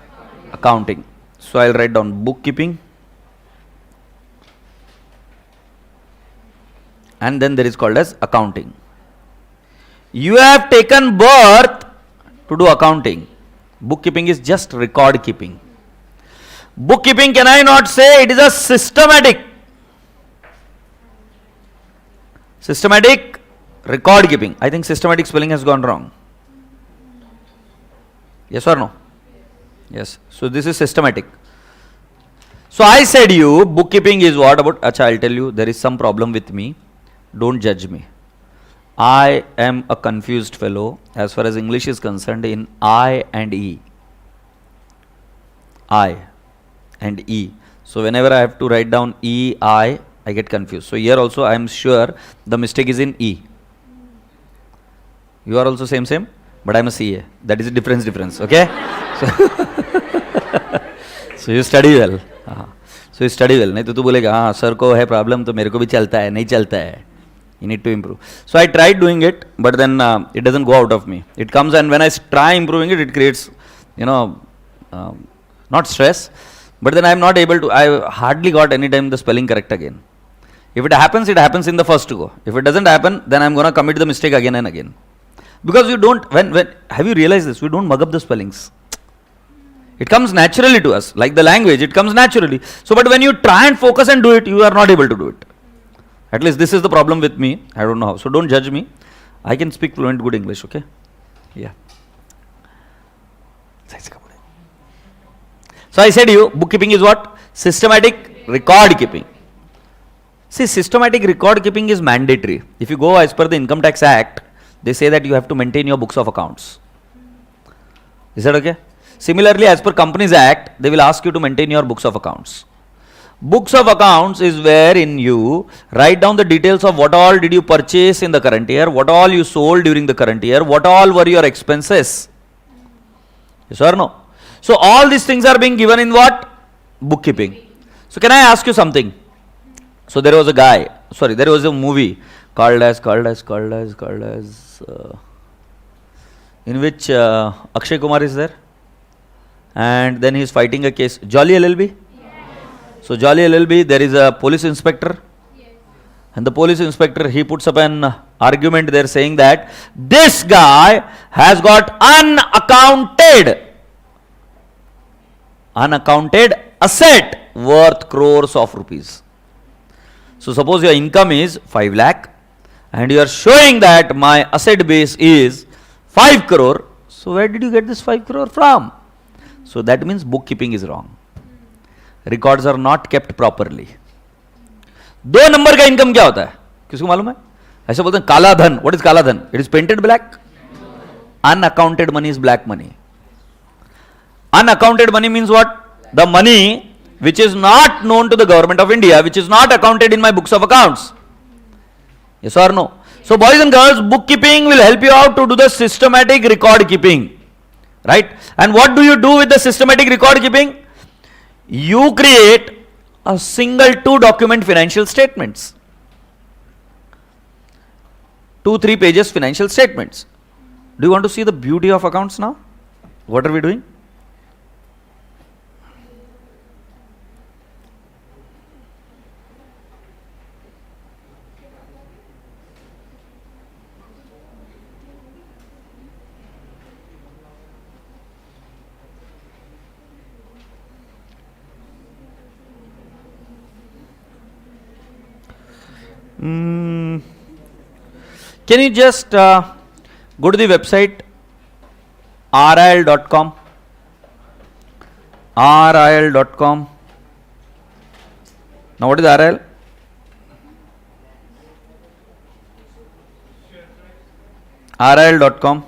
accounting. So I'll write down bookkeeping, and then there is called as accounting. You have taken birth to do accounting. Bookkeeping is just record keeping. Bookkeeping, can I not say it is a systematic record keeping? I think systematic spelling has gone wrong. Yes or no? Yes. So this is systematic. So I said you bookkeeping is what about? Acha, I'll tell you, there is some problem with me. Don't judge me. I am a confused fellow as far as English is concerned in I and E. I and E. So whenever I have to write down E, I get confused. So here also I am sure the mistake is in E. You are also same, but I am a CA. That is a difference, okay? So you study well. So you study well. नहीं तो तू बोलेगा हाँ sir को है problem तो मेरे को भी चलता है, नहीं चलता है. You need to improve. So I tried doing it, but then it doesn't go out of me. It comes, and when I try improving it, it creates, not stress, but then I'm not able to. I hardly got any time the spelling correct again. If it happens in the first go. If it doesn't happen, then I'm gonna commit the mistake again and again. Because you don't. When have you realized this? We don't mug up the spellings. It comes naturally to us, like the language. It comes naturally. So, but when you try and focus and do it, you are not able to do it. At least this is the problem with me. I don't know how. So don't judge me. I can speak fluent good English, okay? Yeah. So I said to you, bookkeeping is what? Systematic record keeping. See, systematic record keeping is mandatory. If you go as per the Income Tax Act, they say that you have to maintain your books of accounts. Is that okay? Similarly, as per Companies Act, they will ask you to maintain your books of accounts. Books of accounts is wherein you write down the details of what all did you purchase in the current year, what all you sold during the current year, what all were your expenses. Yes or no? So all these things are being given in what? Bookkeeping. So can I ask you something? So there was a movie called as in which Akshay Kumar is there, and then he is fighting a case. Jolly LLB? So Jolly LLB, there is a police inspector, and the police inspector, he puts up an argument there saying that this guy has got unaccounted asset worth crores of rupees. So suppose your income is 5 lakh and you are showing that my asset base is 5 crore. So where did you get this 5 crore from? So that means bookkeeping is wrong. Records are not kept properly. 2 number का income क्या होता है? किसको मालूम है? ऐसे बोलते हैं काला धन. What is काला धन? It is painted black. Unaccounted money is black money. Unaccounted money means what? The money which is not known to the government of India, which is not accounted in my books of accounts. Yes or no? So boys and girls, bookkeeping will help you out to do the systematic record keeping. Right? And what do you do with the systematic record keeping? You create a single 2-document financial statements. 2-3 pages financial statements. Do you want to see the beauty of accounts now? What are we doing? Can you just go to the website RIL.com? RIL.com. Now what is RIL? RIL.com.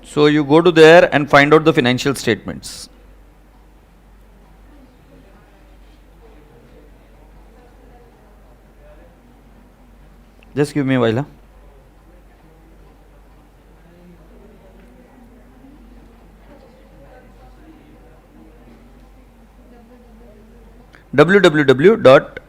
So you go to there and find out the financial statements. Just give me a while. Huh? www.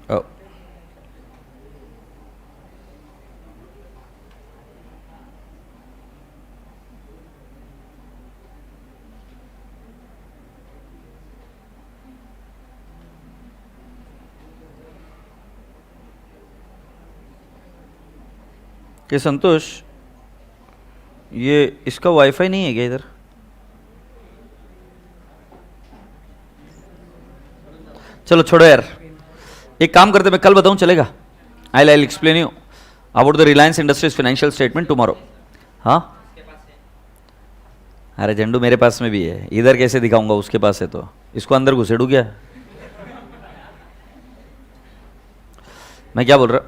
Oh. कि संतोष, ये इसका wifi नहीं है क्या इधर? चलो छोड़ो यार, एक काम करते, मैं कल बताऊं, चलेगा? I explain you about the Reliance industries financial statement tomorrow. हाँ, अरे झंडू मेरे पास में भी है, इधर कैसे दिखाऊंगा? उसके पास है तो इसको अंदर घुसेड़ू क्या? मैं क्या बोल रहा?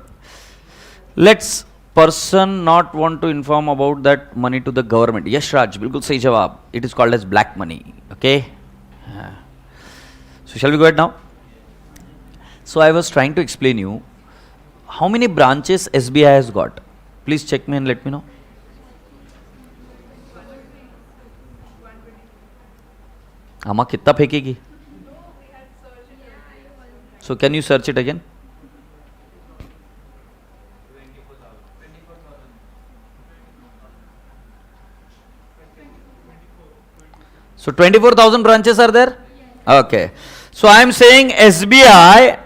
Let's person not want to inform about that money to the government? Yes, Raj, बिल्कुल सही जवाब. It is called as black money. Okay. So shall we go ahead now? So I was trying to explain you how many branches SBI has got. Please check me and let me know. Amma कितना फेंकेगी? So can you search it again? So 24,000 branches are there? Okay. So I am saying SBI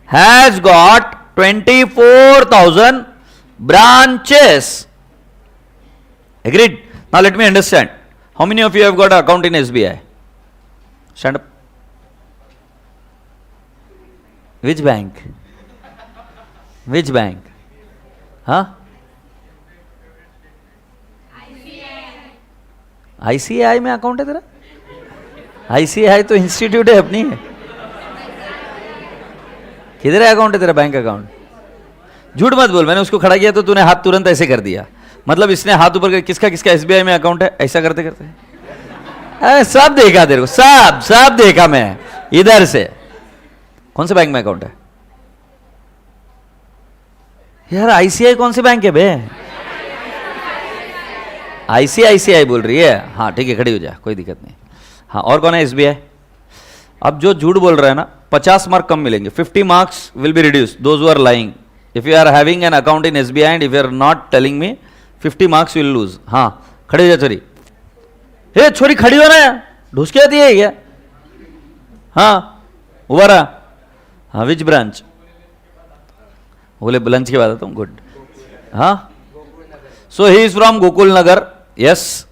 has got 24,000 branches. Agreed? Now let me understand. How many of you have got an account in SBI? Stand up. Which bank? Which bank? Huh? ICICI में account है तेरा? ICICI तो institute है अपनी है. किधर है account है तेरा बैंक अकाउंट? झूठ मत बोल, मैंने उसको खड़ा किया तो तूने हाथ तुरंत ऐसे कर दिया. मतलब इसने हाथ ऊपर कर, किसका किसका SBI में अकाउंट है, ऐसा करते करते सब देखा तेरे को, सब देखा मैं इधर से. कौन से बैंक में अकाउंट है यार? ICICI कौन से बैंक है बे? ICICI बोल रही है. हाँ ठीक है, खड़ी हो जा, कोई दिक्कत नहीं. हाँ, और कौन है SBI? अब जो झूठ बोल रहा है ना, 50 मार्क कम मिलेंगे. 50 marks will be reduce those who are lying. If you are having an account in SBI and if you are not telling me, 50 marks will lose. हाँ खड़ी हो जा छोरी. हे छोरी खड़ी हो ना यार, ढूस के आती है क्या? हाँ उभा रहा. हाँ विच ब्रांच? बोले लंच के बाद आता हूँ. गुड. हाँ so he is from Gokul Nagar. Yes.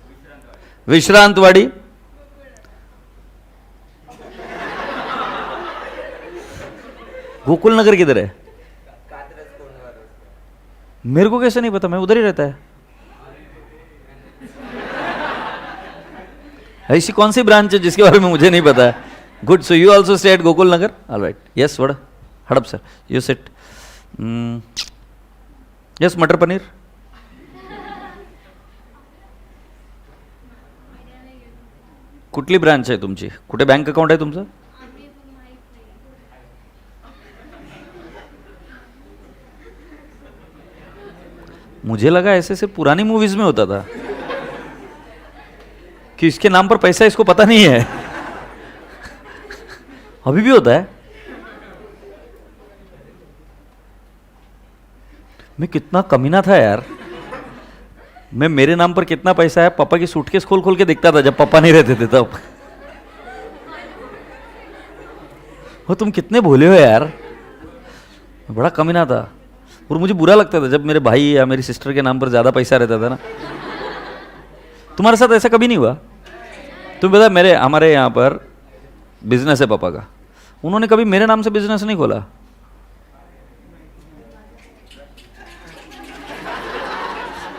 Vishrantwadi. Gokul Nagar किधर है? मेरे को कैसे नहीं पता, मैं उधर ही रहता है. ऐसी कौन सी ब्रांच है जिसके बारे में मुझे नहीं पता है? Good. So you also stay at Gokul Nagar. Alright. Yes vada हड़प सर, यू सिट. यस मटर पनीर. कुठली ब्रांच आहे तुमची? कुठे बँक अकाउंट आहे तुमचं? मुझे लगा ऐसे ऐसे पुरानी मूवीज में होता था कि इसके नाम पर पैसा इसको पता नहीं है. अभी भी होता है. मैं कितना कमीना था यार. मैं मेरे नाम पर कितना पैसा है पापा की सूटकेस खोल खोल के देखता था जब पापा नहीं रहते थे तब. हो तुम कितने भोले हो यार. बड़ा कमीना था. और मुझे बुरा लगता था जब मेरे भाई या मेरी सिस्टर के नाम पर ज़्यादा पैसा रहता था ना. तुम्हारे साथ ऐसा कभी नहीं हुआ? तुम्हें पता मेरे हमारे यहाँ पर बिजनेस है पापा का. उन्होंने कभी मेरे नाम से बिजनेस नहीं खोला.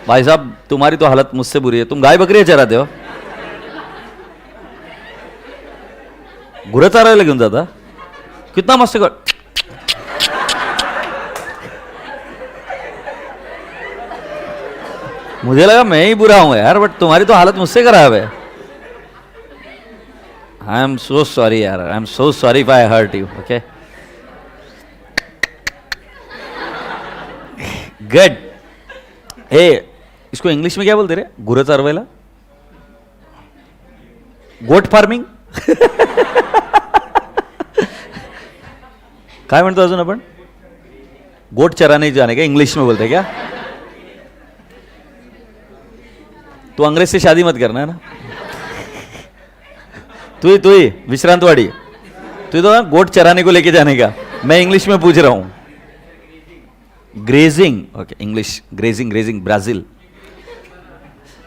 भाई साहब तुम्हारी तो हालत मुझसे बुरी है. तुम गाय बकरी चराते हो. गुरु चारायला घेऊन जाता. कितना मस्त कर. मुझे लगा मैं ही बुरा हूं यार, बट तुम्हारी तो हालत मुझसे खराब है. आई एम सो सॉरी यार. I am so sorry if I hurt you. Okay good. ए इसको इंग्लिश में क्या बोलते रे? गुरं चारवायला. गोट फार्मिंग. काय म्हणतो अजून आपण? गोट चराने जाने का इंग्लिश में बोलते क्या? तू अंग्रेज से शादी मत करना है ना. तू ही विश्रांतवाड़ी. तू तो गोट चराने को लेके जाने का. मैं इंग्लिश में पूछ रहा हूं. Grazing. Okay English. Grazing Brazil.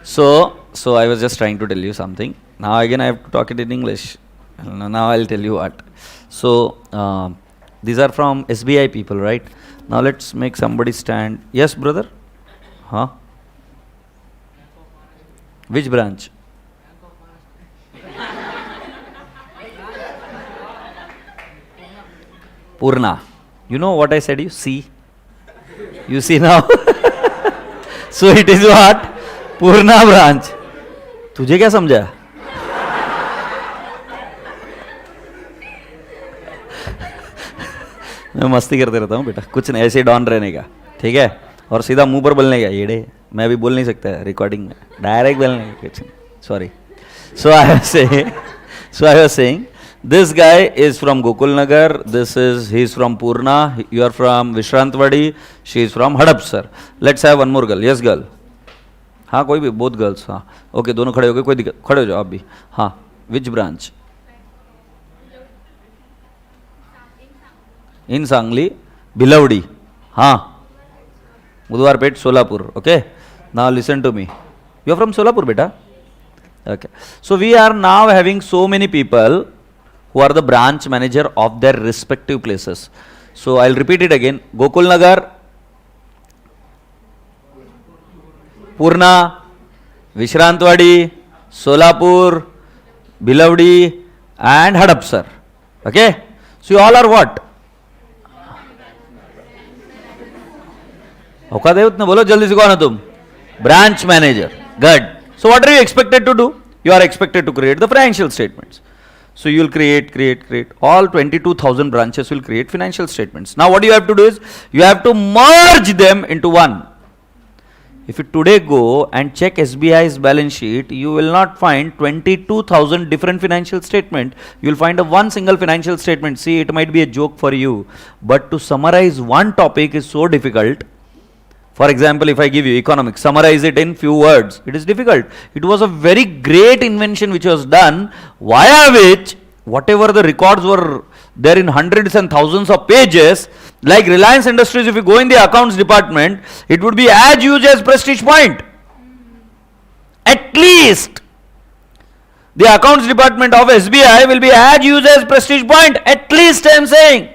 So I was just trying to tell you something. Now again I have to talk it in English. Now I'll tell you what. So these are from SBI people, right? Now let's make somebody stand. Yes, brother? Huh? Which branch? Purna. You know what I said you? C. You see now? So it is what? Purna branch. तुझे क्या समझा? मैं मस्ती करते रहता हूँ बेटा, कुछ नहीं, ऐसे डॉन रहने का, ठीक है, और सीधा मुंह पर बोलने का, येड़े मैं भी बोल नहीं सकता रिकॉर्डिंग में, डायरेक्ट बोलने का कुछ नहीं, sorry. So I was saying, this guy is from Gokulnagar, he is from Purna, you are from Vishrantwadi, she is from Hadapsar. Let's have one more girl. Yes girl. हाँ कोई भी, both girls. हाँ okay, दोनों खड़े हो गए, कोई दिक्कत, खड़े हो जाओ आप भी. हाँ, which branch? In Sangli, Bilavdi. हाँ, Budwarpet, Solapur. Okay. Now listen to me. You are from Solapur, beta? Okay. So we are now having so many people who are the branch manager of their respective places. So I'll repeat it again. Gokulnagar, Purna, Vishrantwadi, Solapur, Bilavdi and Hadapsar. Okay. So you all are what? औकात ना बोलो जल्दी से, कौन हो तुम? Branch manager. Good. So what are you expected to do? You are expected to create the financial statements. So you will create. All 22,000 branches will create financial statements. Now what you have to do is, you have to merge them into one. If you today go and check SBI's balance sheet, you will not find 22,000 different financial statements. You will find a one single financial statement. See, it might be a joke for you, but to summarize one topic is so difficult. For example, if I give you economics, summarize it in few words, it is difficult. It was a very great invention which was done, via which whatever the records were there in hundreds and thousands of pages, like Reliance Industries, if you go in the accounts department, it would be as huge as Prestige Point. At least the accounts department of SBI will be as huge as Prestige Point. At least I am saying.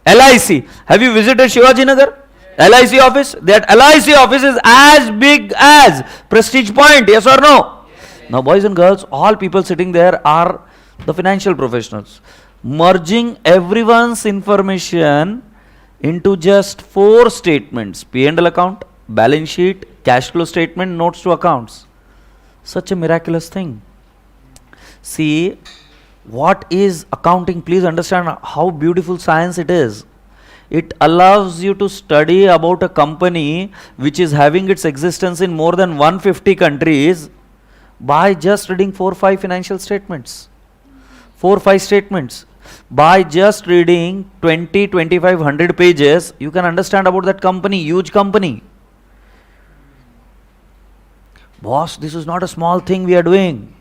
LIC. Have you visited Shivaji Nagar? LIC office? That LIC office is as big as Prestige Point, yes or no? Now boys and girls, all people sitting there are the financial professionals. Merging everyone's information into just 4 statements: P&L account, balance sheet, cash flow statement, notes to accounts. Such a miraculous thing. See, what is accounting? Please understand how beautiful science it is. It allows you to study about a company which is having its existence in more than 150 countries by just reading 4-5 financial statements. 4-5 statements. By just reading 20-2500 pages, you can understand about that company, huge company. Boss, this is not a small thing we are doing.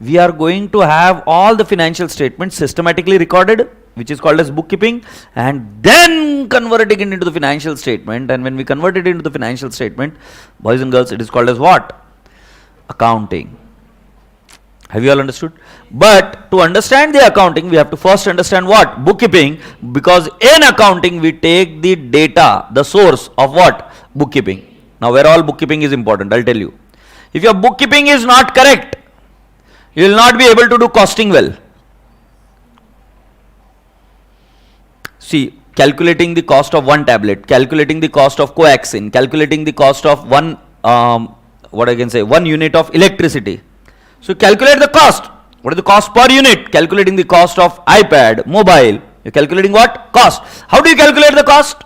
We are going to have all the financial statements systematically recorded, which is called as bookkeeping, and then converting it into the financial statement. And when we convert it into the financial statement, boys and girls, it is called as what? Accounting. Have you all understood? But to understand the accounting, we have to first understand what? Bookkeeping. Because in accounting, we take the data, the source of what? Bookkeeping. Now, where all bookkeeping is important, I'll tell you. If your bookkeeping is not correct, you will not be able to do costing well. See, calculating the cost of one tablet, calculating the cost of coaxin, calculating the cost of one, one unit of electricity. So calculate the cost. What is the cost per unit? Calculating the cost of iPad, mobile. You're calculating what? Cost. How do you calculate the cost?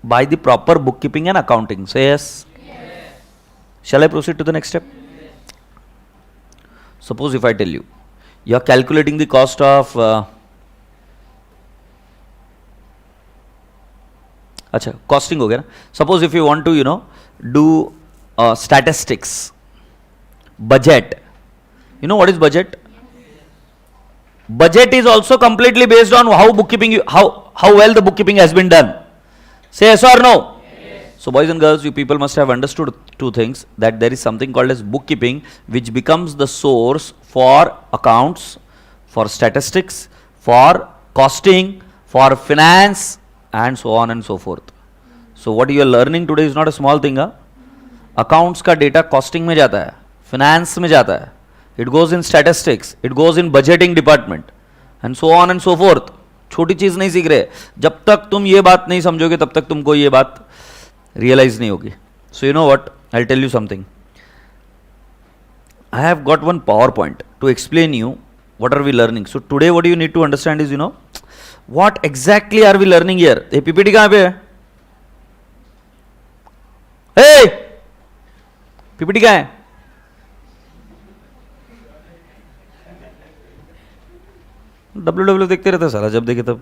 By the proper bookkeeping and accounting. Say yes. Yes. Shall I proceed to the next step? Yes. Suppose if I tell you, you're calculating the cost of अच्छा costing हो गया ना. Suppose if you want to do statistics, budget. You know what is budget? Budget is also completely based on how bookkeeping how well the bookkeeping has been done. Say yes or no? Yes. So boys and girls, you people must have understood two things, that there is something called as bookkeeping, which becomes the source for accounts, for statistics, for costing, for finance, and so on and so forth. So what you are learning today is not a small thing. Accounts का data costing में जाता है, finance में जाता है, it goes in statistics, it goes in budgeting department, and so on and so forth. छोटी चीज नहीं सीख रहे. जब तक तुम ये बात नहीं समझोगे तब तक तुमको ये बात रियलाइज नहीं होगी. So you know what, I tell you something. I have got one PowerPoint to explain you what are we learning. So today what you need to understand is, what exactly are we learning here. ये PPT कहाँ पे है? Hey! PPT कहाँ है? WW देखते रहते साला, जब देखे तब.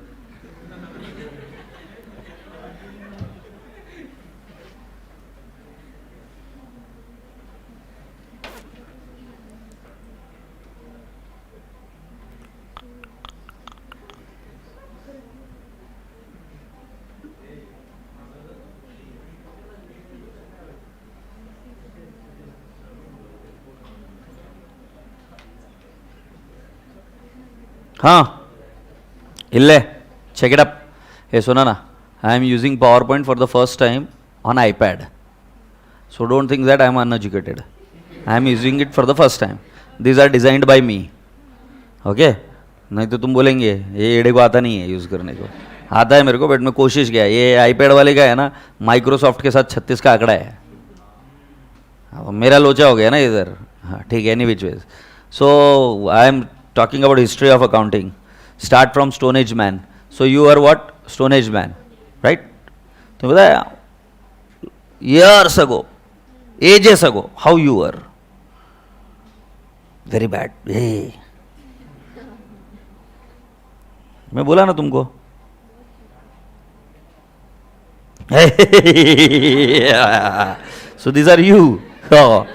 हाँ इल्ले check it up. Hey सुना ना, I am using PowerPoint for the first time on iPad. So don't think that I am uneducated. I am using it for the first time. These are designed by me. Okay? नहीं तो तुम बोलेंगे ये एडे को आता नहीं है use करने को. आता है मेरे को, बट मैं कोशिश किया. ये आईपैड वाले का है ना, माइक्रोसॉफ्ट के साथ 36 का आंकड़ा है. अब मेरा लोचा हो गया ना इधर. हाँ ठीक है, any which ways. So I M talking about history of accounting. Start from Stone Age man. So you are what? Stone Age man, right? तो बताया years ago, ages ago, how you were? Very bad. Hey. मैं बोला ना तुमको. So these are you. Oh.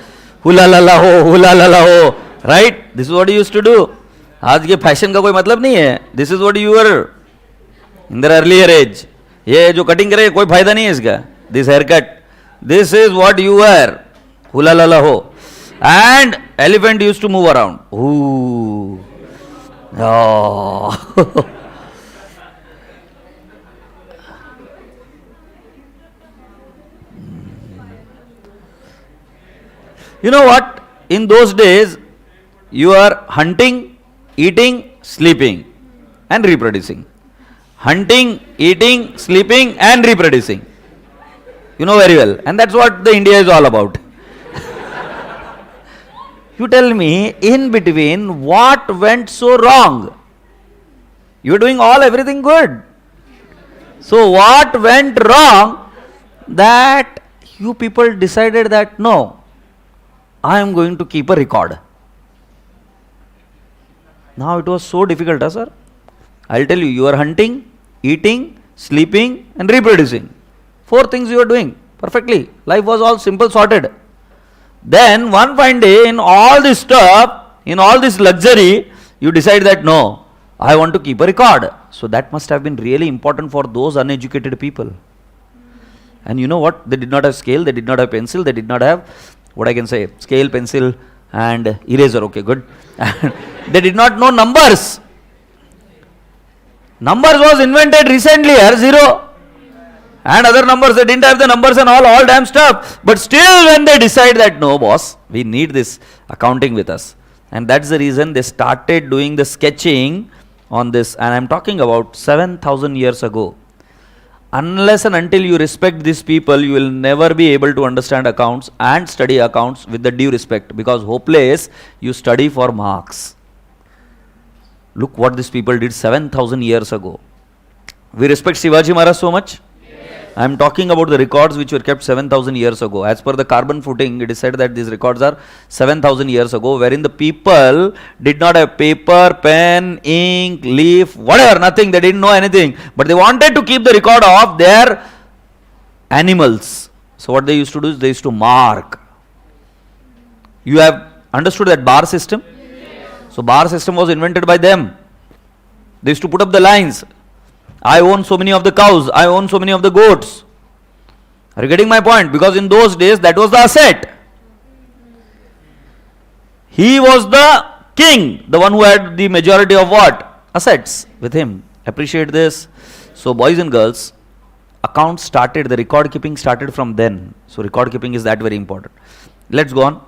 Hula la la ho, hula la la ho. Right? This is what you used to do. आज के fashion का कोई मतलब नहीं है. This is what you were in the earlier age. ये जो cutting करे कोई फायदा नहीं है इसका. This hair cut, this is what you were. हुला लाला हो. And elephant used to move around. You know what? In those days, you are hunting, eating, sleeping, and reproducing. Hunting, eating, sleeping, and reproducing. You know very well. And that's what the India is all about. You tell me, in between, what went so wrong? You were doing everything good. So what went wrong that you people decided that no, I am going to keep a record. Now it was so difficult, sir. I'll tell you, you are hunting, eating, sleeping, and reproducing. 4 things you are doing perfectly. Life was all simple, sorted. Then one fine day, in all this stuff, in all this luxury, you decide that no, I want to keep a record. So that must have been really important for those uneducated people. And you know what? They did not have scale, they did not have pencil, they did not have, what I can say, scale, pencil, and eraser. Okay, good. They did not know numbers. Numbers was invented recently, zero. And other numbers, they didn't have the numbers and all damn stuff. But still when they decide that no boss, we need this accounting with us. And that's the reason they started doing the sketching on this. And I'm talking about 7,000 years ago. Unless and until you respect these people, you will never be able to understand accounts and study accounts with the due respect. Because hopeless, you study for marks. Look what these people did 7,000 years ago. We respect Shivaji Maharaj so much. I am talking about the records which were kept 7,000 years ago. As per the carbon footing, it is said that these records are 7,000 years ago, wherein the people did not have paper, pen, ink, leaf, whatever, nothing. They didn't know anything. But they wanted to keep the record of their animals. So what they used to do is they used to mark. You have understood that bar system? So bar system was invented by them. They used to put up the lines. I own so many of the cows, I own so many of the goats. Are you getting my point? Because in those days, that was the asset. He was the king, the one who had the majority of what? Assets with him. Appreciate this. So boys and girls, accounts started, the record keeping started from then. So record keeping is that very important. Let's go on.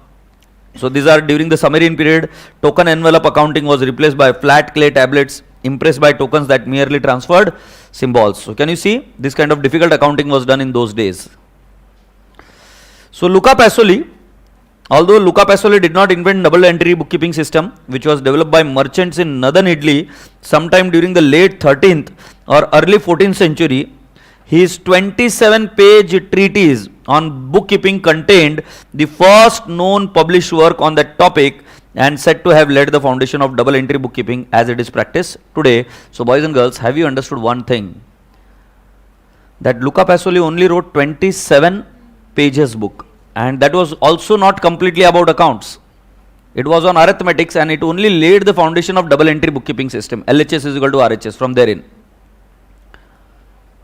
So these are during the Sumerian period, token envelope accounting was replaced by flat clay tablets. impressed by tokens that merely transferred symbols. So can you see this kind of difficult accounting was done in those days. So Luca Pacioli, although Luca Pacioli did not invent double entry bookkeeping system, which was developed by merchants in northern Italy sometime during the late 13th or early 14th century, his 27-page treatise on bookkeeping contained the first known published work on that topic and said to have laid the foundation of double entry bookkeeping as it is practiced today. So boys and girls, have you understood one thing? That Luca Pacioli only wrote 27 pages book, and that was also not completely about accounts. It was on arithmetics, and it only laid the foundation of double entry bookkeeping system. LHS is equal to RHS from therein.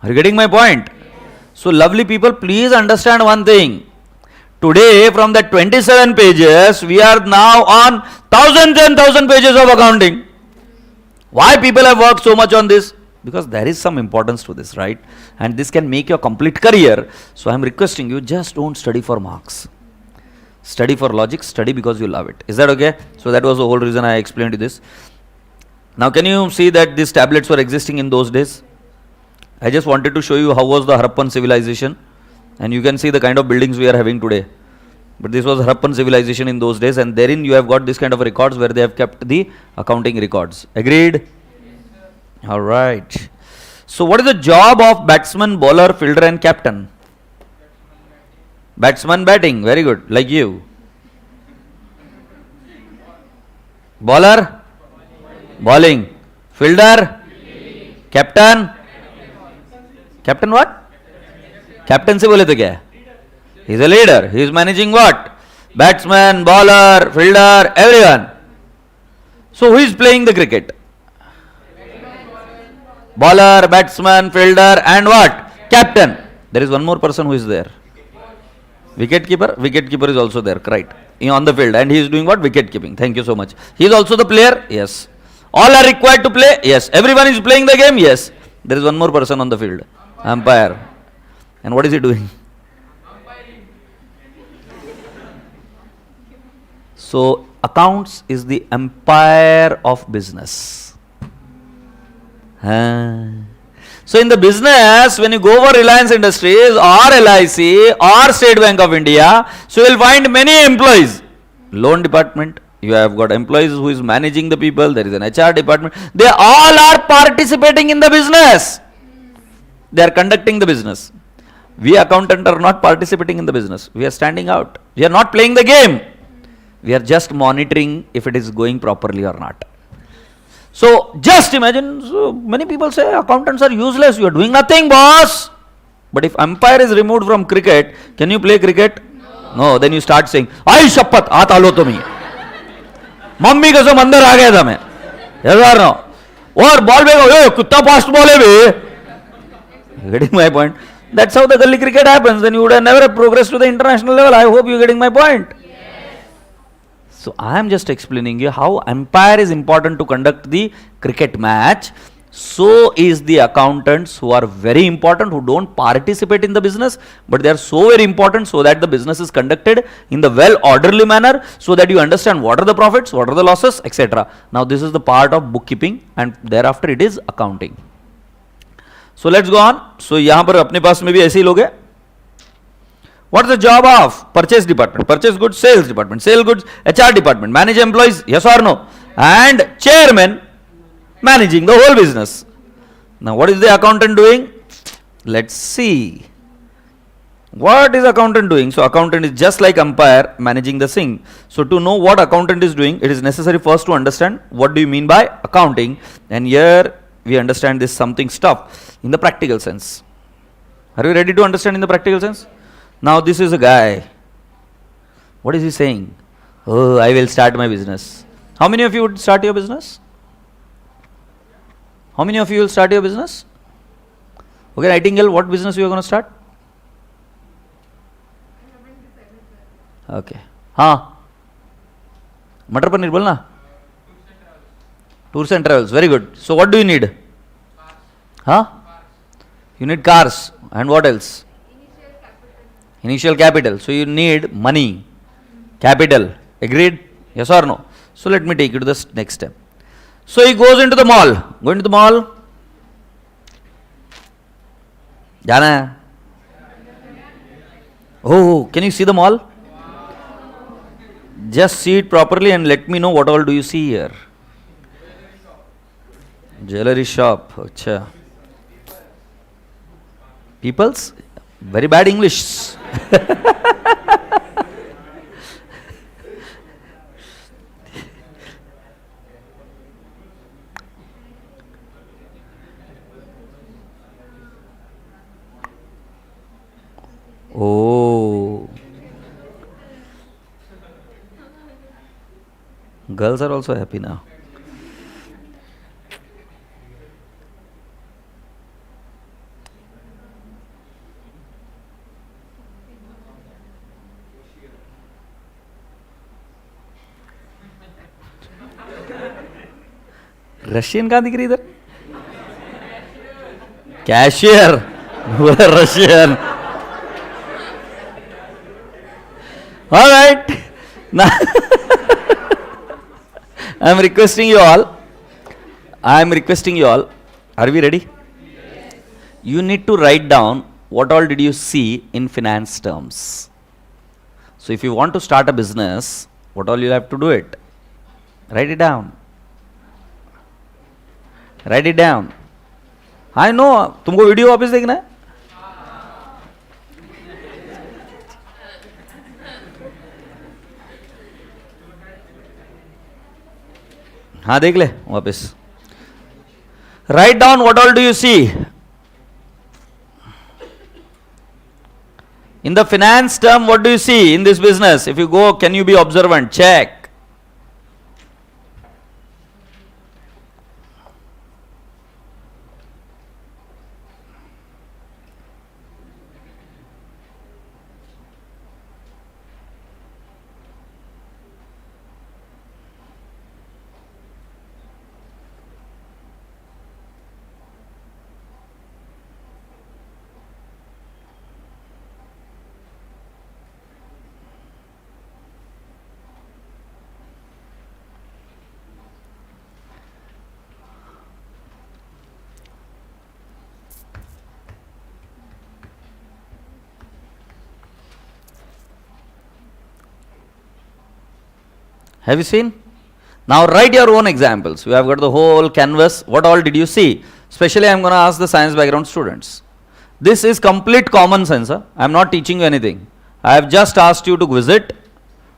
Are you getting my point? So lovely people, please understand one thing. Today from the 27 pages, we are now on thousands and thousand pages of accounting. Why people have worked so much on this? Because there is some importance to this, right? And this can make your complete career. So I am requesting you, just don't study for marks. Study for logic, study because you love it. Is that okay? So that was the whole reason I explained this. Now can you see that these tablets were existing in those days? I just wanted to show you how was the Harappan civilization, and you can see the kind of buildings we are having today. But this was Harappan civilization in those days, and therein you have got this kind of records where they have kept the accounting records. Agreed? All right. So what is the job of batsman, bowler, fielder and captain? Batsman batting, very good, like you. Bowler? Bowling. Fielder? Captain? Captain what? Captaincy बोले तो क्या है? He is a leader. He is managing what? Batsman, bowler, fielder, everyone. So who is playing the cricket? Bowler, batsman, fielder and what? Captain. There is one more person who is there. Wicket keeper. Wicket keeper is also there, right? On the field, and he is doing what? Wicket keeping. Thank you so much. He is also the player. Yes. All are required to play. Yes. Everyone is playing the game. Yes. There is one more person on the field. Umpire. And what is he doing? So accounts is the empire of business. So in the business, when you go over Reliance Industries or LIC or State Bank of India, so you will find many employees. Loan department, you have got employees who is managing the people, there is an HR department. They all are participating in the business. They are conducting the business. We accountants are not participating in the business. We are standing out. We are not playing the game. We are just monitoring if it is going properly or not. So just imagine, so many people say accountants are useless. You are doing nothing, boss. But if umpire is removed from cricket, can you play cricket? No. Then you start saying, "Ay shapat, aata lo tumi." Mummy kasam andar aa gaya tha main. Yes or no? Or ball bega, "Hey, kutta fast ball hai be." Getting my point? That's how the gully cricket happens. Then you would have never progressed to the international level. I hope you're getting my point. Yes. So I am just explaining you how umpire is important to conduct the cricket match. So is the accountants, who are very important, who don't participate in the business, but they are so very important so that the business is conducted in the well orderly manner, so that you understand what are the profits, what are the losses, etc. Now this is the part of bookkeeping, and thereafter it is accounting. So let's go on. So यहाँ पर अपने पास में भी ऐसे ही लोग हैं. What is the job of purchase department? Purchase goods, sales department, sale goods, HR department, manage employees, yes or no? And chairman managing the whole business. Now what is the accountant doing? Let's see. What is accountant doing? So accountant is just like umpire managing the thing. So to know what accountant is doing, it is necessary first to understand what do you mean by accounting. And here we understand this something stuff in the practical sense. Are you ready to understand in the practical sense? Now this is a guy. What is he saying? Oh, I will start my business. How many of you would start your business? How many of you will start your business? Okay, Nightingale, what business you are going to start? Okay. हाँ. मटर पनीर बोलना. Tours and travels. Very good. So what do you need? Huh? You need cars. And what else? Initial capital. So you need money. Capital. Agreed? Yes or no? So let me take you to the next step. So he goes into the mall. Go into the mall. Jana. Oh, can you see the mall? Just see it properly and let me know what all do you see here. Jewelry shop. Achha. People's very bad English. Oh. Girls are also happy now. Russian कहाँ दिख रही इधर? Cashier. Russian. All right. Now I am requesting you all. Are we ready? Yes. You need to write down what all did you see in finance terms. So if you want to start a business, what all you have to do it? Write it down. Write it down. I know. तुमको video वापस देखना है? हाँ देख ले वापस. Write down what all do you see in the finance term. What do you see in this business? If you go, can you be observant? Check. Have you seen? Now write your own examples. You have got the whole canvas. What all did you see? Especially I am going to ask the science background students. This is complete common sense. Huh? I am not teaching you anything. I have just asked you to visit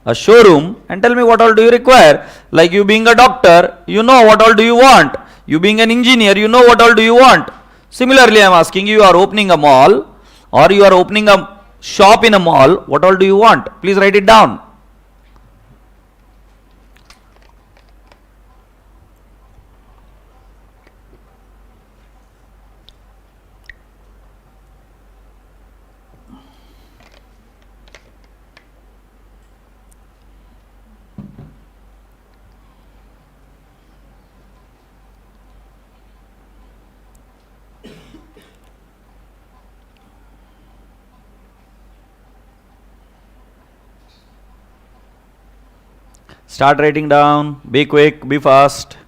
a showroom and tell me what all do you require. Like you being a doctor, you know what all do you want. You being an engineer, you know what all do you want. Similarly, I am asking you, you are opening a mall or you are opening a shop in a mall. What all do you want? Please write it down. Start writing down. Be quick, be fast.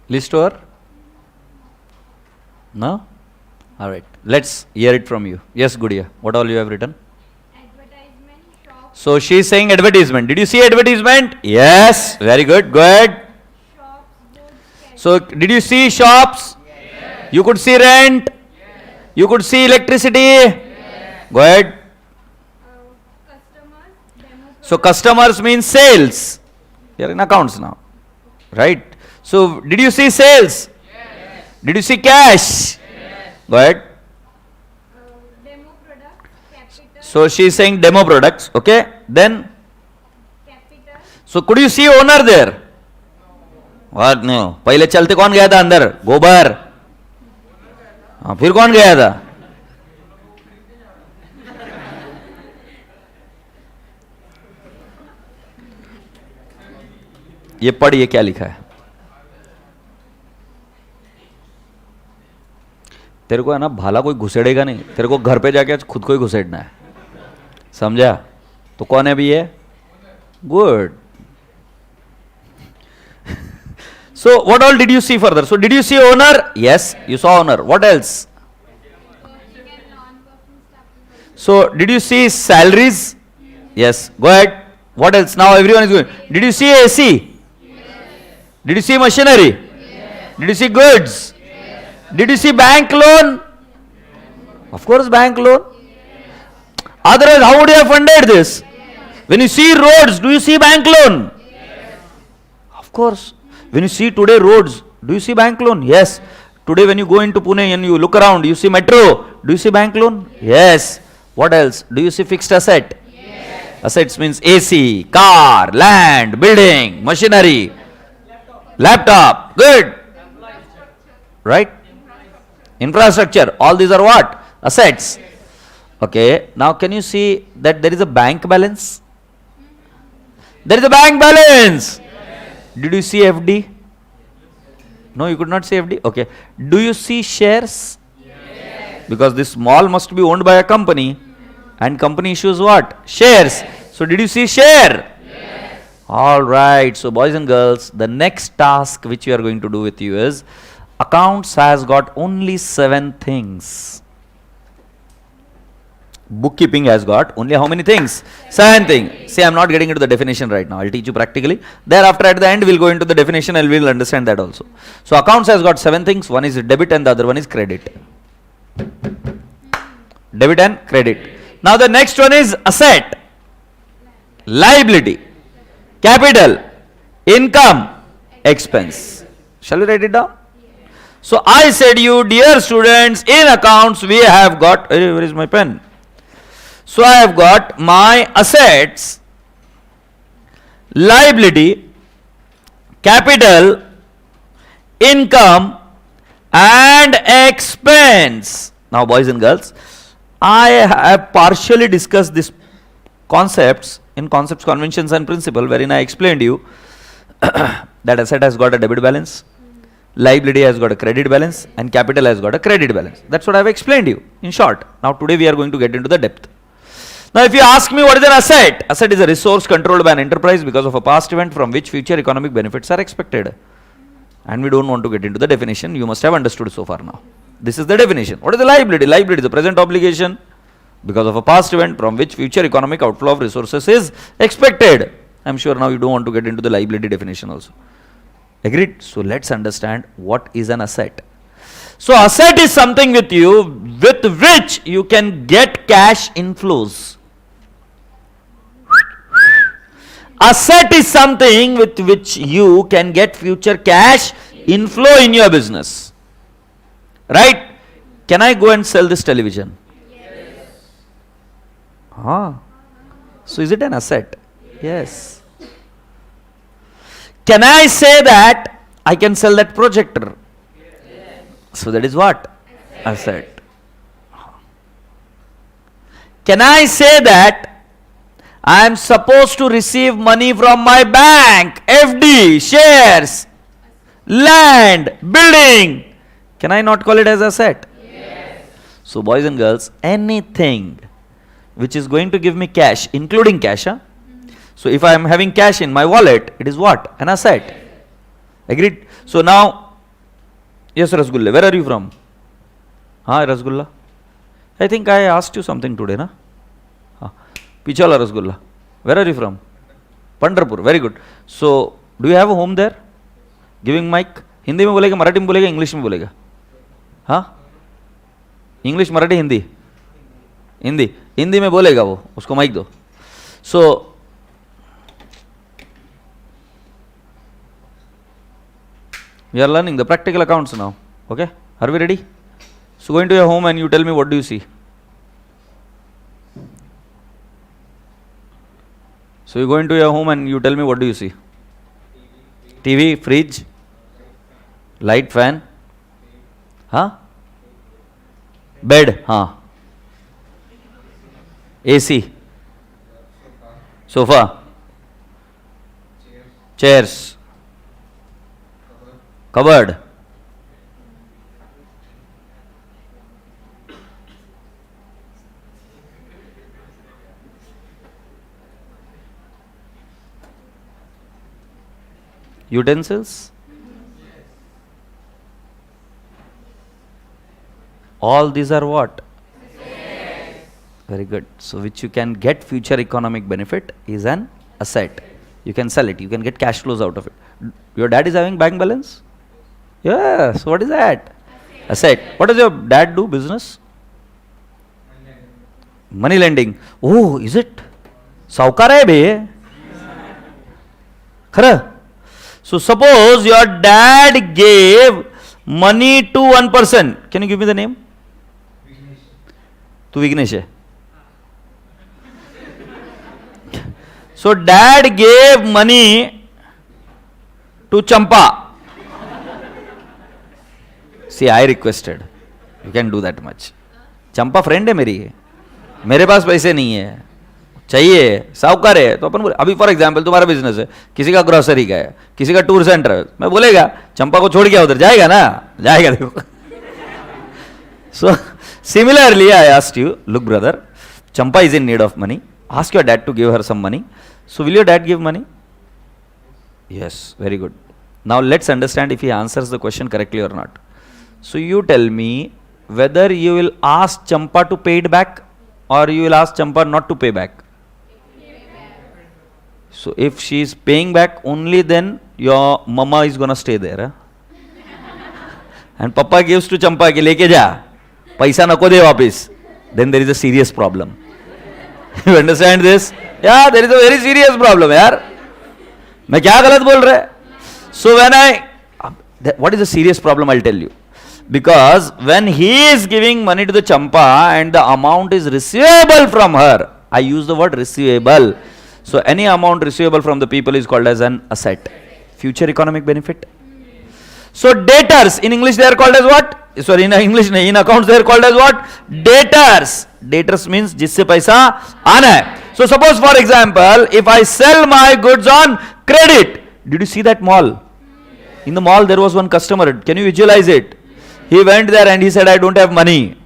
List over? No? Alright. Let's hear it from you. Yes, Gudia. What all you have written? Advertisement, shop, So she is saying advertisement. Did you see advertisement? Yes. Very good. Go ahead. shops, goods, So did you see shops? Yes. You could see rent? Yes. You could see electricity? Yes. Go ahead. Customers, demo So customers means sales. You are in accounts now, right? So did you see sales? Yes. Did you see cash? Yes. Go ahead. Demo product, capital, So she is saying demo products. Okay. Then, capital, so could you see owner there? What? No. पहले चलते कौन गया था अंदर? गोबर. हाँ, फिर कौन गया था? ये पढ़, ये क्या लिखा है? तेरे को है ना भाला कोई घुसेड़ेगा नहीं, तेरे को घर पे जाके आज खुद को ही घुसेड़ना है, समझा? तो कौन है अभी ये? Good. So what all did you see further? So did you see owner? Yes, you saw owner. What else? working and non-working capital, So did you see salaries? Yes. Go ahead. What else? Now everyone is going. Did you see AC? Did you see machinery? Did you see goods? Did you see bank loan? Of course, bank loan. Otherwise, how would you have funded this? When you see roads, do you see bank loan? Of course. When you see today roads, do you see bank loan? Yes. Today when you go into Pune and you look around, you see metro. Do you see bank loan? Yes. What else? Do you see fixed asset? Assets means AC, car, land, building, machinery, laptop. Good. Right? Infrastructure. All these are what? Assets. Okay. Now can you see that there is a bank balance? There is a bank balance. Did you see FD? No, you could not see FD. Okay. Do you see shares? Because this mall must be owned by a company, and company issues what? Shares. So did you see share? All right. So boys and girls, the next task which we are going to do with you is, accounts has got only 7 things. Bookkeeping has got only how many things? 7 things. See, I am not getting into the definition right now. I will teach you practically. Thereafter, at the end, we will go into the definition and we will understand that also. So, accounts has got 7 things. One is debit and the other one is credit. Debit and credit. Now, the next one is asset, liability, capital, income, expense. Shall we write it down? So, I said you, dear students, in accounts, we have got, where is my pen? So I have got my assets, liability, capital, income, and expense. Now, boys and girls, I have partially discussed these concepts in concepts, conventions, and principle, wherein I explained you that asset has got a debit balance, liability has got a credit balance, and capital has got a credit balance. That's what I have explained you in short. Now, today we are going to get into the depth. Now, if you ask me what is an asset? Asset is a resource controlled by an enterprise because of a past event from which future economic benefits are expected. And we don't want to get into the definition. You must have understood so far now. This is the definition. What is the liability? Liability is a present obligation because of a past event from which future economic outflow of resources is expected. I'm sure now you don't want to get into the liability definition also. Agreed? So let's understand what is an asset. So asset is something with you with which you can get cash inflows. Asset is something with which you can get future cash inflow in your business. Right? Can I go and sell this television? Yes. So is it an asset? Yes. Can I say that I can sell that projector? Yes. So that is what? Asset. Can I say that I am supposed to receive money from my bank, FD, shares, land, building? Can I not call it as asset? Yes. So boys and girls, anything which is going to give me cash, including cash. So if I am having cash in my wallet, it is what? An asset. Agreed? So now, yes Rasgulla, where are you from? Rasgulla? I think I asked you something today, na? Pichala Rasgulla. Where are you from? Pandharpur. Very good. So, do you have a home there? Giving mic? Hindi में बोलेगा, मराठी में बोलेगा, English में बोलेगा? हाँ? English, Marathi, Hindi? Hindi. Hindi में बोलेगा वो, उसको माइक दो. So, We are learning the practical accounts now. Okay? Are we ready? So go into your home and you tell me what do you see. So you go into your home and you tell me what do you see. TV, fridge, light, fan, huh? Bed, huh? AC, sofa, chairs, cupboard, utensils. All these are what? Very good. So which you can get future economic benefit is an asset. You can sell it. You can get cash flows out of it. Your dad is having bank balance? Yes. What is that? Asset. What does your dad do? Business? Money lending. Oh, is it? Saukar hai be? Khara? So suppose your dad gave money to one person. Can you give me the name? Tu Vignesh hai. So dad gave money to Champa. See, I requested. You can do that much. Champa friend है मेरी, मेरे पास पैसे नहीं है, चाहिए, साहूकार है, तो अपन बोले अभी फॉर एग्जाम्पल तुम्हारा बिजनेस है, किसी का ग्रोसरी का है, किसी का टूर सेंटर है, मैं बोलेगा चंपा को छोड़ के उधर जाएगा ना, जाएगा देखो. So similarly I asked you, look brother, Champa is in need of money, ask your dad to give her some money. So will your dad give money? Yes, very good. Now let's understand if he answers the question correctly or not. So you tell me whether you will ask Champa to pay it back or you will ask Champa not to pay back. So if she is paying back, only then your mama is gonna stay there. And Papa gives to Champa ki leke ja, paisa nako de wapis. Then there is a serious problem. You understand this? Yeah, there is a very serious problem, yaar. मैं क्या गलत बोल रहा है? So when what is the serious problem? I'll tell you. Because when he is giving money to the Champa and the amount is receivable from her, I use the word receivable. So any amount receivable from the people is called as an asset. Future economic benefit. So debtors, in English they are called as what? Sorry, in English, in accounts they are called as what? Debtors. Debtors means जिससे पैसा आना है. So suppose for example, if I sell my goods on credit, did you see that mall? In the mall there was one customer. Can you visualize it? He went there and he said, I don't have money.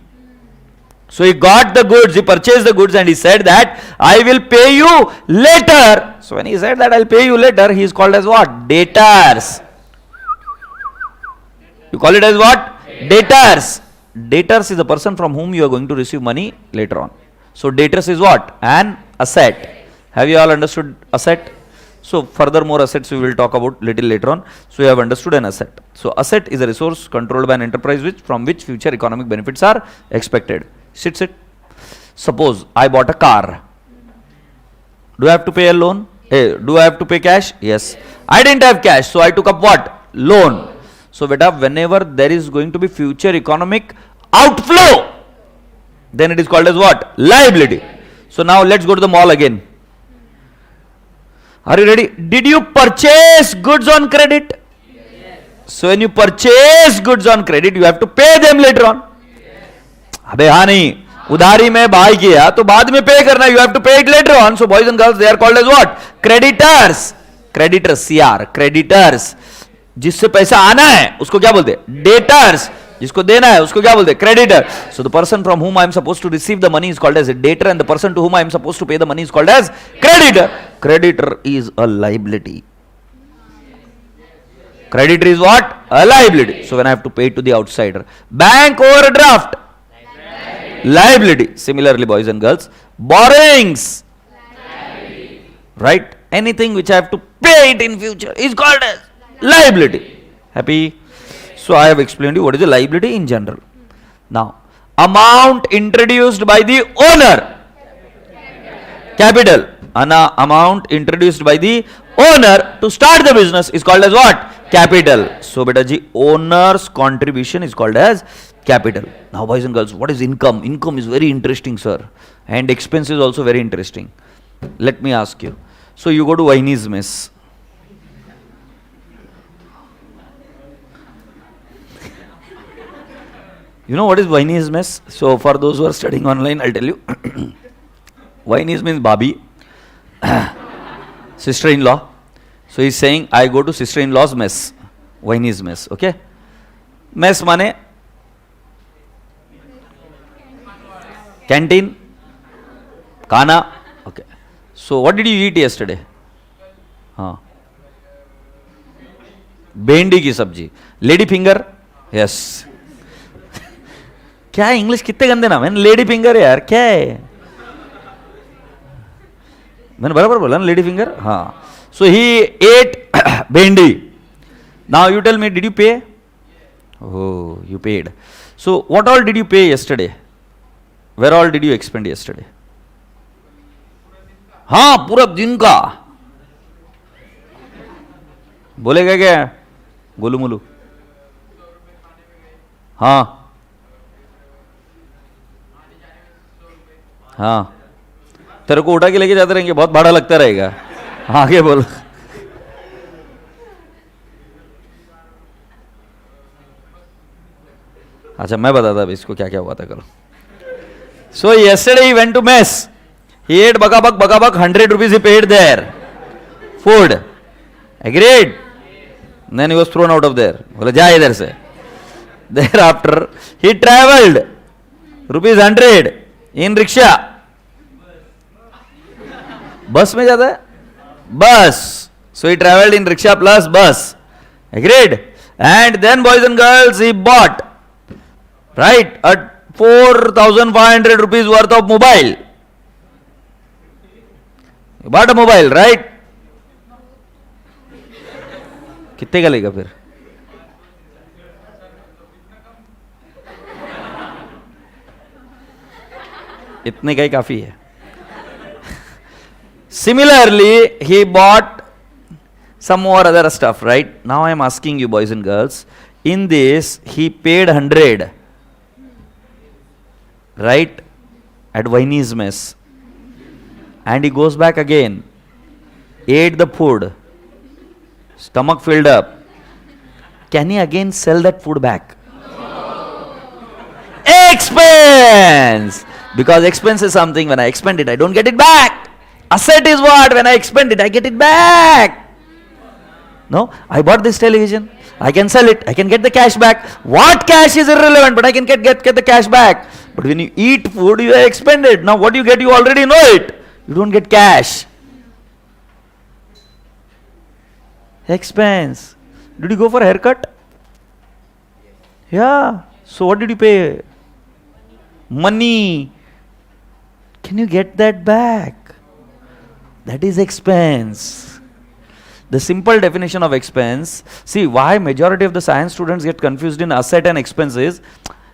So he got the goods, he purchased the goods and he said that I will pay you later. So when he said that I'll pay you later, he is called as what? Debtors. You call it as what? Debtors. Debtors is the person from whom you are going to receive money later on. So debtors is what? An asset. Have you all understood asset? So furthermore assets we will talk about little later on. So you have understood an asset. So asset is a resource controlled by an enterprise from which future economic benefits are expected. Sit. Suppose I bought a car. Do I have to pay a loan? Do I have to pay cash? Yes. I didn't have cash, so I took up what? Loan. So beta, whenever there is going to be future economic outflow, then it is called as what? Liability. So now let's go to the mall again. Are you ready? Did you purchase goods on credit? Yes. So when you purchase goods on credit, you have to pay them later on. अबे हाँ नहीं, उधारी में bye किया तो बाद में पे करना, you have to pay it later on. So boys and girls, they are called as what? Creditors. Creditors, CR, creditors. जिससे पैसा आना है उसको क्या बोलते हैं? Debtors. जिसको देना है उसको क्या बोलते हैं? Creditor. So the person from whom I am supposed to receive the money is called as a debtor and the person to whom I am supposed to pay the money is called as creditor. Creditor is a liability. Creditor is what? A liability. So when I have to pay to the outsider. Bank overdraft. Liability. Similarly, boys and girls, borrowings. Liability. Right? Anything which I have to pay it in future is called as liability. Happy? So I have explained you what is a liability in general. Now, amount introduced by the owner. Capital. An amount introduced by the owner to start the business is called as what? Capital. So beta ji, owner's contribution is called as capital. Now boys and girls, what is income? Income is very interesting, sir. And expense is also very interesting. Let me ask you. So you go to Vaine's mess. You know what is Vaine's mess? So for those who are studying online, I'll tell you. Vaine's means Babi, sister-in-law. So he's saying, I go to sister-in-law's mess. Vaine's mess, okay? Mess mane? Canteen? Kana? Okay. So what did you eat yesterday? Bendi की सब्जी. Lady finger? Yes. क्या है English कितने गंदे नाम है lady finger यार क्या है मैंने बराबर बोला ना लेडी फिंगर हाँ so he ate bhendi now you tell me did you pay oh you paid so what all did you pay yesterday where all did you expend yesterday हाँ पूरा दिन का बोलेगा क्या गोलू मोलू हाँ हाँ तेरे को उठा के लेके जाते रहेंगे बहुत भाड़ा लगता रहेगा आगे बोलो अच्छा मैं बताता अब इसको क्या क्या हुआ था करो सो yesterday he went to mess he ate bakabak 100 rupees he paid there food agreed then he was thrown out of there बोले जा इधर से thereafter he traveled rupees 100 in rickshaw बस में जाता है बस सो ही ट्रेवल्ड इन रिक्शा प्लस बस agreed and then boys and girls he bought right at 4,500 rupees worth of mobile he bought a mobile right कितने का लेगा फिर इतने का ही काफी है Similarly, he bought some more other stuff, right? Now I am asking you, boys and girls, in this, he paid 100, right? At Vaine's mess. And he goes back again, ate the food, stomach filled up. Can he again sell that food back? Expense! Because expense is something, when I expend it, I don't get it back. Asset is what? When I expend it, I get it back. No, I bought this television. I can sell it. I can get the cash back. What cash is irrelevant, but I can get the cash back. But when you eat food, you have expended. Now what you get, you already know it. You don't get cash. Expense. Did you go for a haircut? Yeah. So what did you pay? Money. Can you get that back? That is expense. The simple definition of expense, see why majority of the science students get confused in asset and expenses.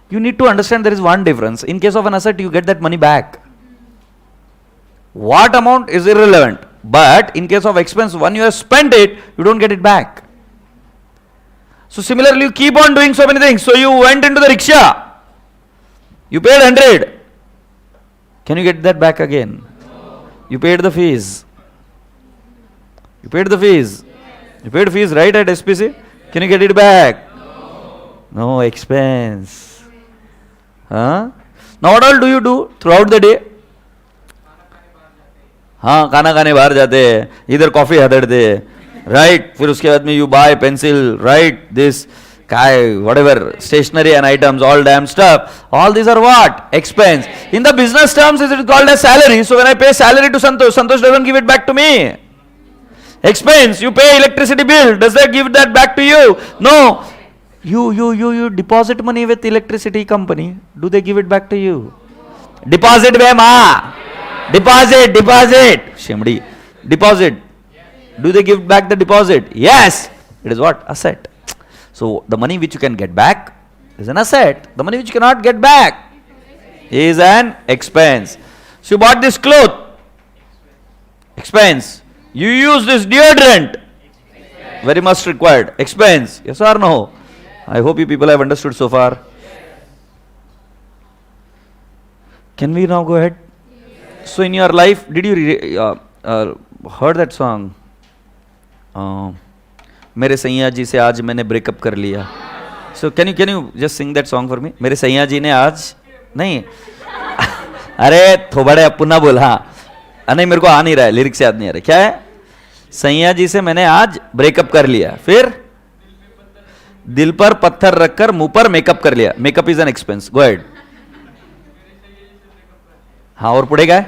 You need to understand there is one difference. In case of an asset, you get that money back. What amount is irrelevant. But in case of expense, when you have spent it, you don't get it back. So similarly, you keep on doing so many things. So you went into the rickshaw. You paid 100. Can you get that back again? You paid the fees. You paid the fees. You paid fees right at SPC. Can you get it back? No expense. Huh? Now what all do you do throughout the day? हाँ खाना खाने बाहर जाते हैं इधर coffee हदड़ते right फिर उसके बाद में you buy pencil write this काय whatever stationery and items all damn stuff all these are what expense in the business terms is it called as salary so when I pay salary to Santosh doesn't give it back to me expense you pay electricity bill does that give that back to you no you deposit money with electricity company do they give it back to you deposit be ma deposit shimdi deposit do they give back the deposit yes it is what asset. So the money which you can get back is an asset. The money which you cannot get back is an expense. So you bought this cloth, expense. You use this deodorant, Very much required. Expense. Yes or no? I hope you people have understood so far. Can we now go ahead? So in your life, did you heard that song? मेरे सैया जी से आज मैंने breakup कर लिया. So can you just sing that song for me? मेरे सैया जी ने आज नहीं अरे थोबड़े पुनः बोल. हाँ नहीं मेरे को आ नहीं रहा है, लिरिक्स याद नहीं आ रहा. क्या है? सैया जी से मैंने आज ब्रेकअप कर लिया, फिर दिल पर पत्थर रखकर मुंह पर मेकअप कर लिया. Makeup is an expense. Go ahead. हाँ और पड़ेगा.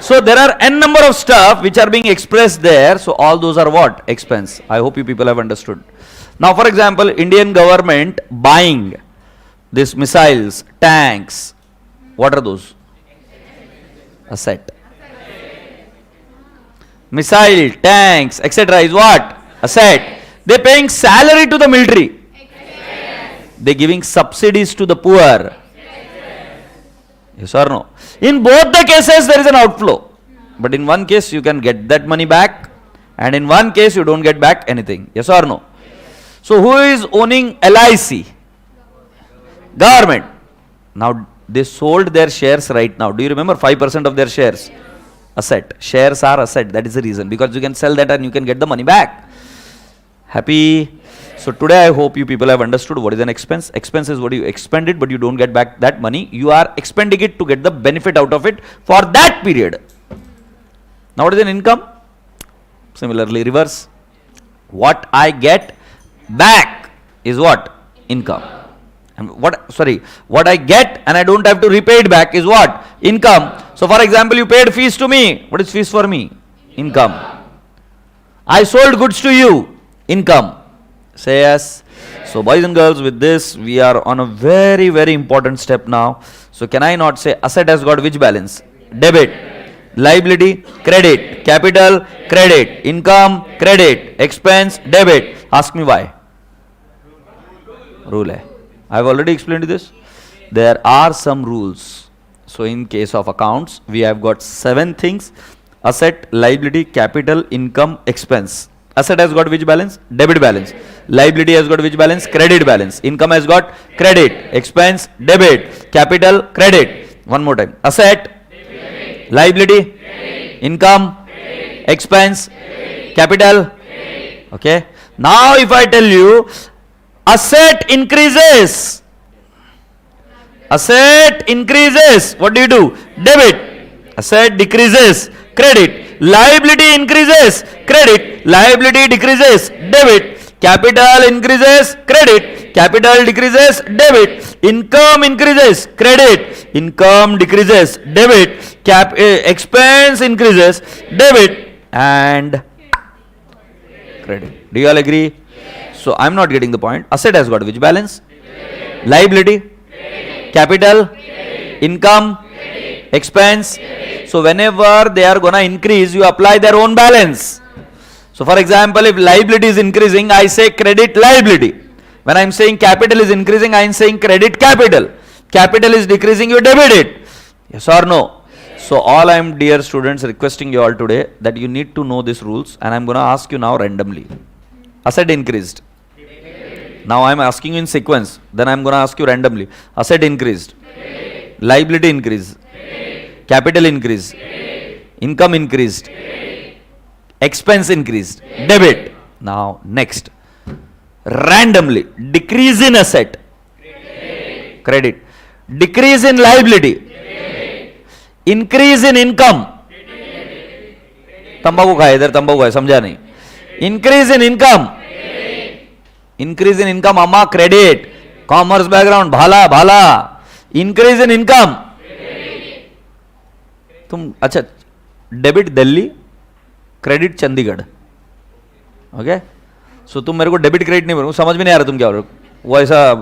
So there are n number of stuff which are being expressed there. So all those are what? Expense. I hope you people have understood. Now for example, Indian government buying these missiles, tanks. What are those? Asset. Missile, tanks, etc. is what? Asset. They paying salary to the military. They giving subsidies to the poor. Yes or no? In both the cases there is an outflow. But in one case you can get that money back, and in one case you don't get back anything. Yes or no? So who is owning LIC? Government. Now they sold their shares right now. Do you remember 5% of their shares? Asset. Shares are asset. That is the reason. Because you can sell that and you can get the money back. Happy? So today I hope you people have understood what is an expense. Expense is what you expend it but you don't get back that money. You are expending it to get the benefit out of it for that period. Now what is an income? Similarly reverse. What I get back is what? Income. And what I get and I don't have to repay it back is what? Income. So for example, you paid fees to me. What is fees for me? Income. I sold goods to you. Income. Say yes. So boys and girls, with this we are on a very very important step now. So can I not say asset has got which balance? Debit. Liability, credit. Capital, credit. Income, credit. Expense, debit. Ask me why. Rule hai. I have already explained this. There are some rules. So in case of accounts, we have got 7 things: asset, liability, capital, income, expense. Asset has got which balance? Debit balance. Liability has got which balance? Credit balance. Income has got credit. Expense, debit. Capital, credit. One more time. Asset, debit. Liability, credit. Income, credit. Expense, credit. Capital, credit. Okay. Now if I tell you asset increases, asset increases, what do? Debit. Asset decreases, credit. Liability increases, credit. Liability decreases, debit. Capital increases, credit. Capital decreases, debit. Income increases, credit. Income decreases, debit. Expense increases, debit. And credit. Do you all agree? So I am not getting the point. Asset has got which balance? Liability, capital, income, expense. So whenever they are gonna increase, you apply their own balance. So for example, if liability is increasing, I say credit liability. When I am saying capital is increasing, I am saying credit capital. Capital is decreasing, you debit it. Yes or no? So all I am, dear students, requesting you all today that you need to know these rules, and I am gonna ask you now randomly. Asset increased. Now I am asking you in sequence. Then I am going to ask you randomly. Asset increased. Liability increased. Capital increased. Income increased. Expense increased. Debit. Now next. Randomly. Decrease in asset. Credit. Decrease in liability. Increase in income. तंबाकू खाए इधर, तंबाकू खाए, समझा नहीं. Increase in income. Increase in income, amma, credit. Commerce background, bhala, bhala. Increase in income. तुम अच्छा debit Delhi, credit Chandigarh. Okay. So तुम मेरे को डेबिट क्रेडिट नहीं बोलो, समझ में नहीं आ रहा तुम क्या बोल रहे हो. वो ऐसा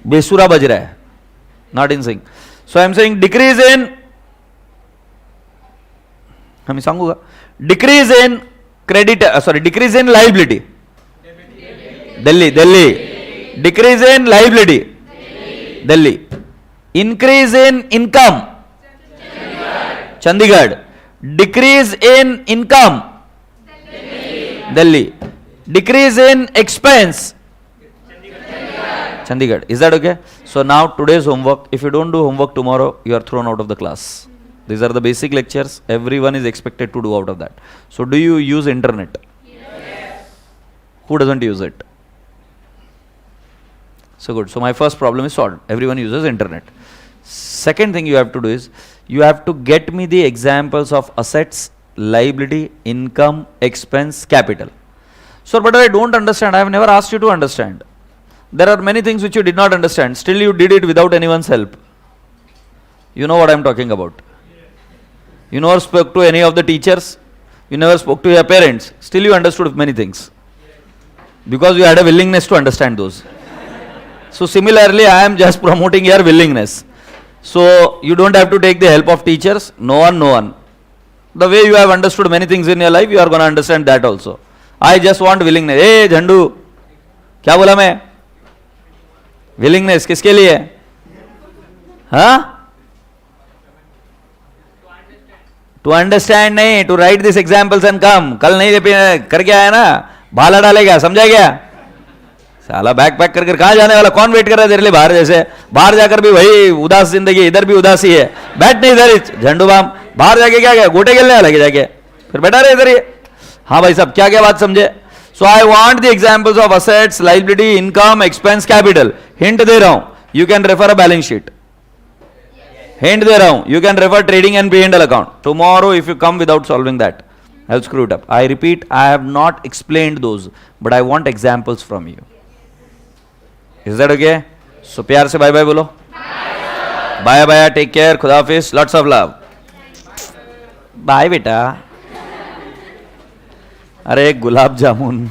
बेसुरा बज रहा है. Not in sync. So I am saying decrease in, हम सांगूंगा, decrease in credit, sorry decrease in liability. Delhi, Delhi. Decrease in liability. Delhi. Increase in income. Chandigarh. Decrease in income. Delhi. Decrease in expense. Chandigarh. Is that okay? So now today's homework, if you don't do homework tomorrow, you are thrown out of the class. These are the basic lectures. Everyone is expected to do out of that. So do you use internet? Yes. Who doesn't use it? So good. So my first problem is solved. Everyone uses internet. Second thing you have to do is, you have to get me the examples of assets, liability, income, expense, capital. So, but I don't understand. I have never asked you to understand. There are many things which you did not understand. Still you did it without anyone's help. You know what I am talking about. You never spoke to any of the teachers. You never spoke to your parents. Still you understood many things. Because you had a willingness to understand those. So similarly, I am just promoting your willingness. So you don't have to take the help of teachers. No one. The way you have understood many things in your life, you are going to understand that also. I just want willingness. Hey Jhandu, क्या बोला मैं? Willingness किसके लिए? हाँ? To understand नहीं, to write these examples and come. कल नहीं करके आया ना, भाला डालेगा, समझा क्या? साला बैग पैक करके कहाँ जाने वाला? कौन वेट कर रहा है तेरे लिए बाहर? जैसे बाहर जाकर भी वही उदास जिंदगी, इधर भी उदासी है. बैठ नहीं इधर झंडू बाम, बाहर जाके क्या गोटे खेलने वाला जाके, फिर बैठा रहे इधर ही. हाँ भाई साहब, क्या क्या बात समझे? So I want the examples of assets, liability, income, expense, capital. Hint दे रहा हूं, you can refer a balance sheet. Hint दे रहा हूं, you can refer trading and P&L account. Tomorrow if you come without solving that, I'll screw it up. I repeat, I have not explained those, but I want examples from you. Is that okay? So प्यार से bye bye बोलो. Bye bye, take care, खुदा हाफिज, lots of love. Bye बेटा. अरे गुलाब जामुन.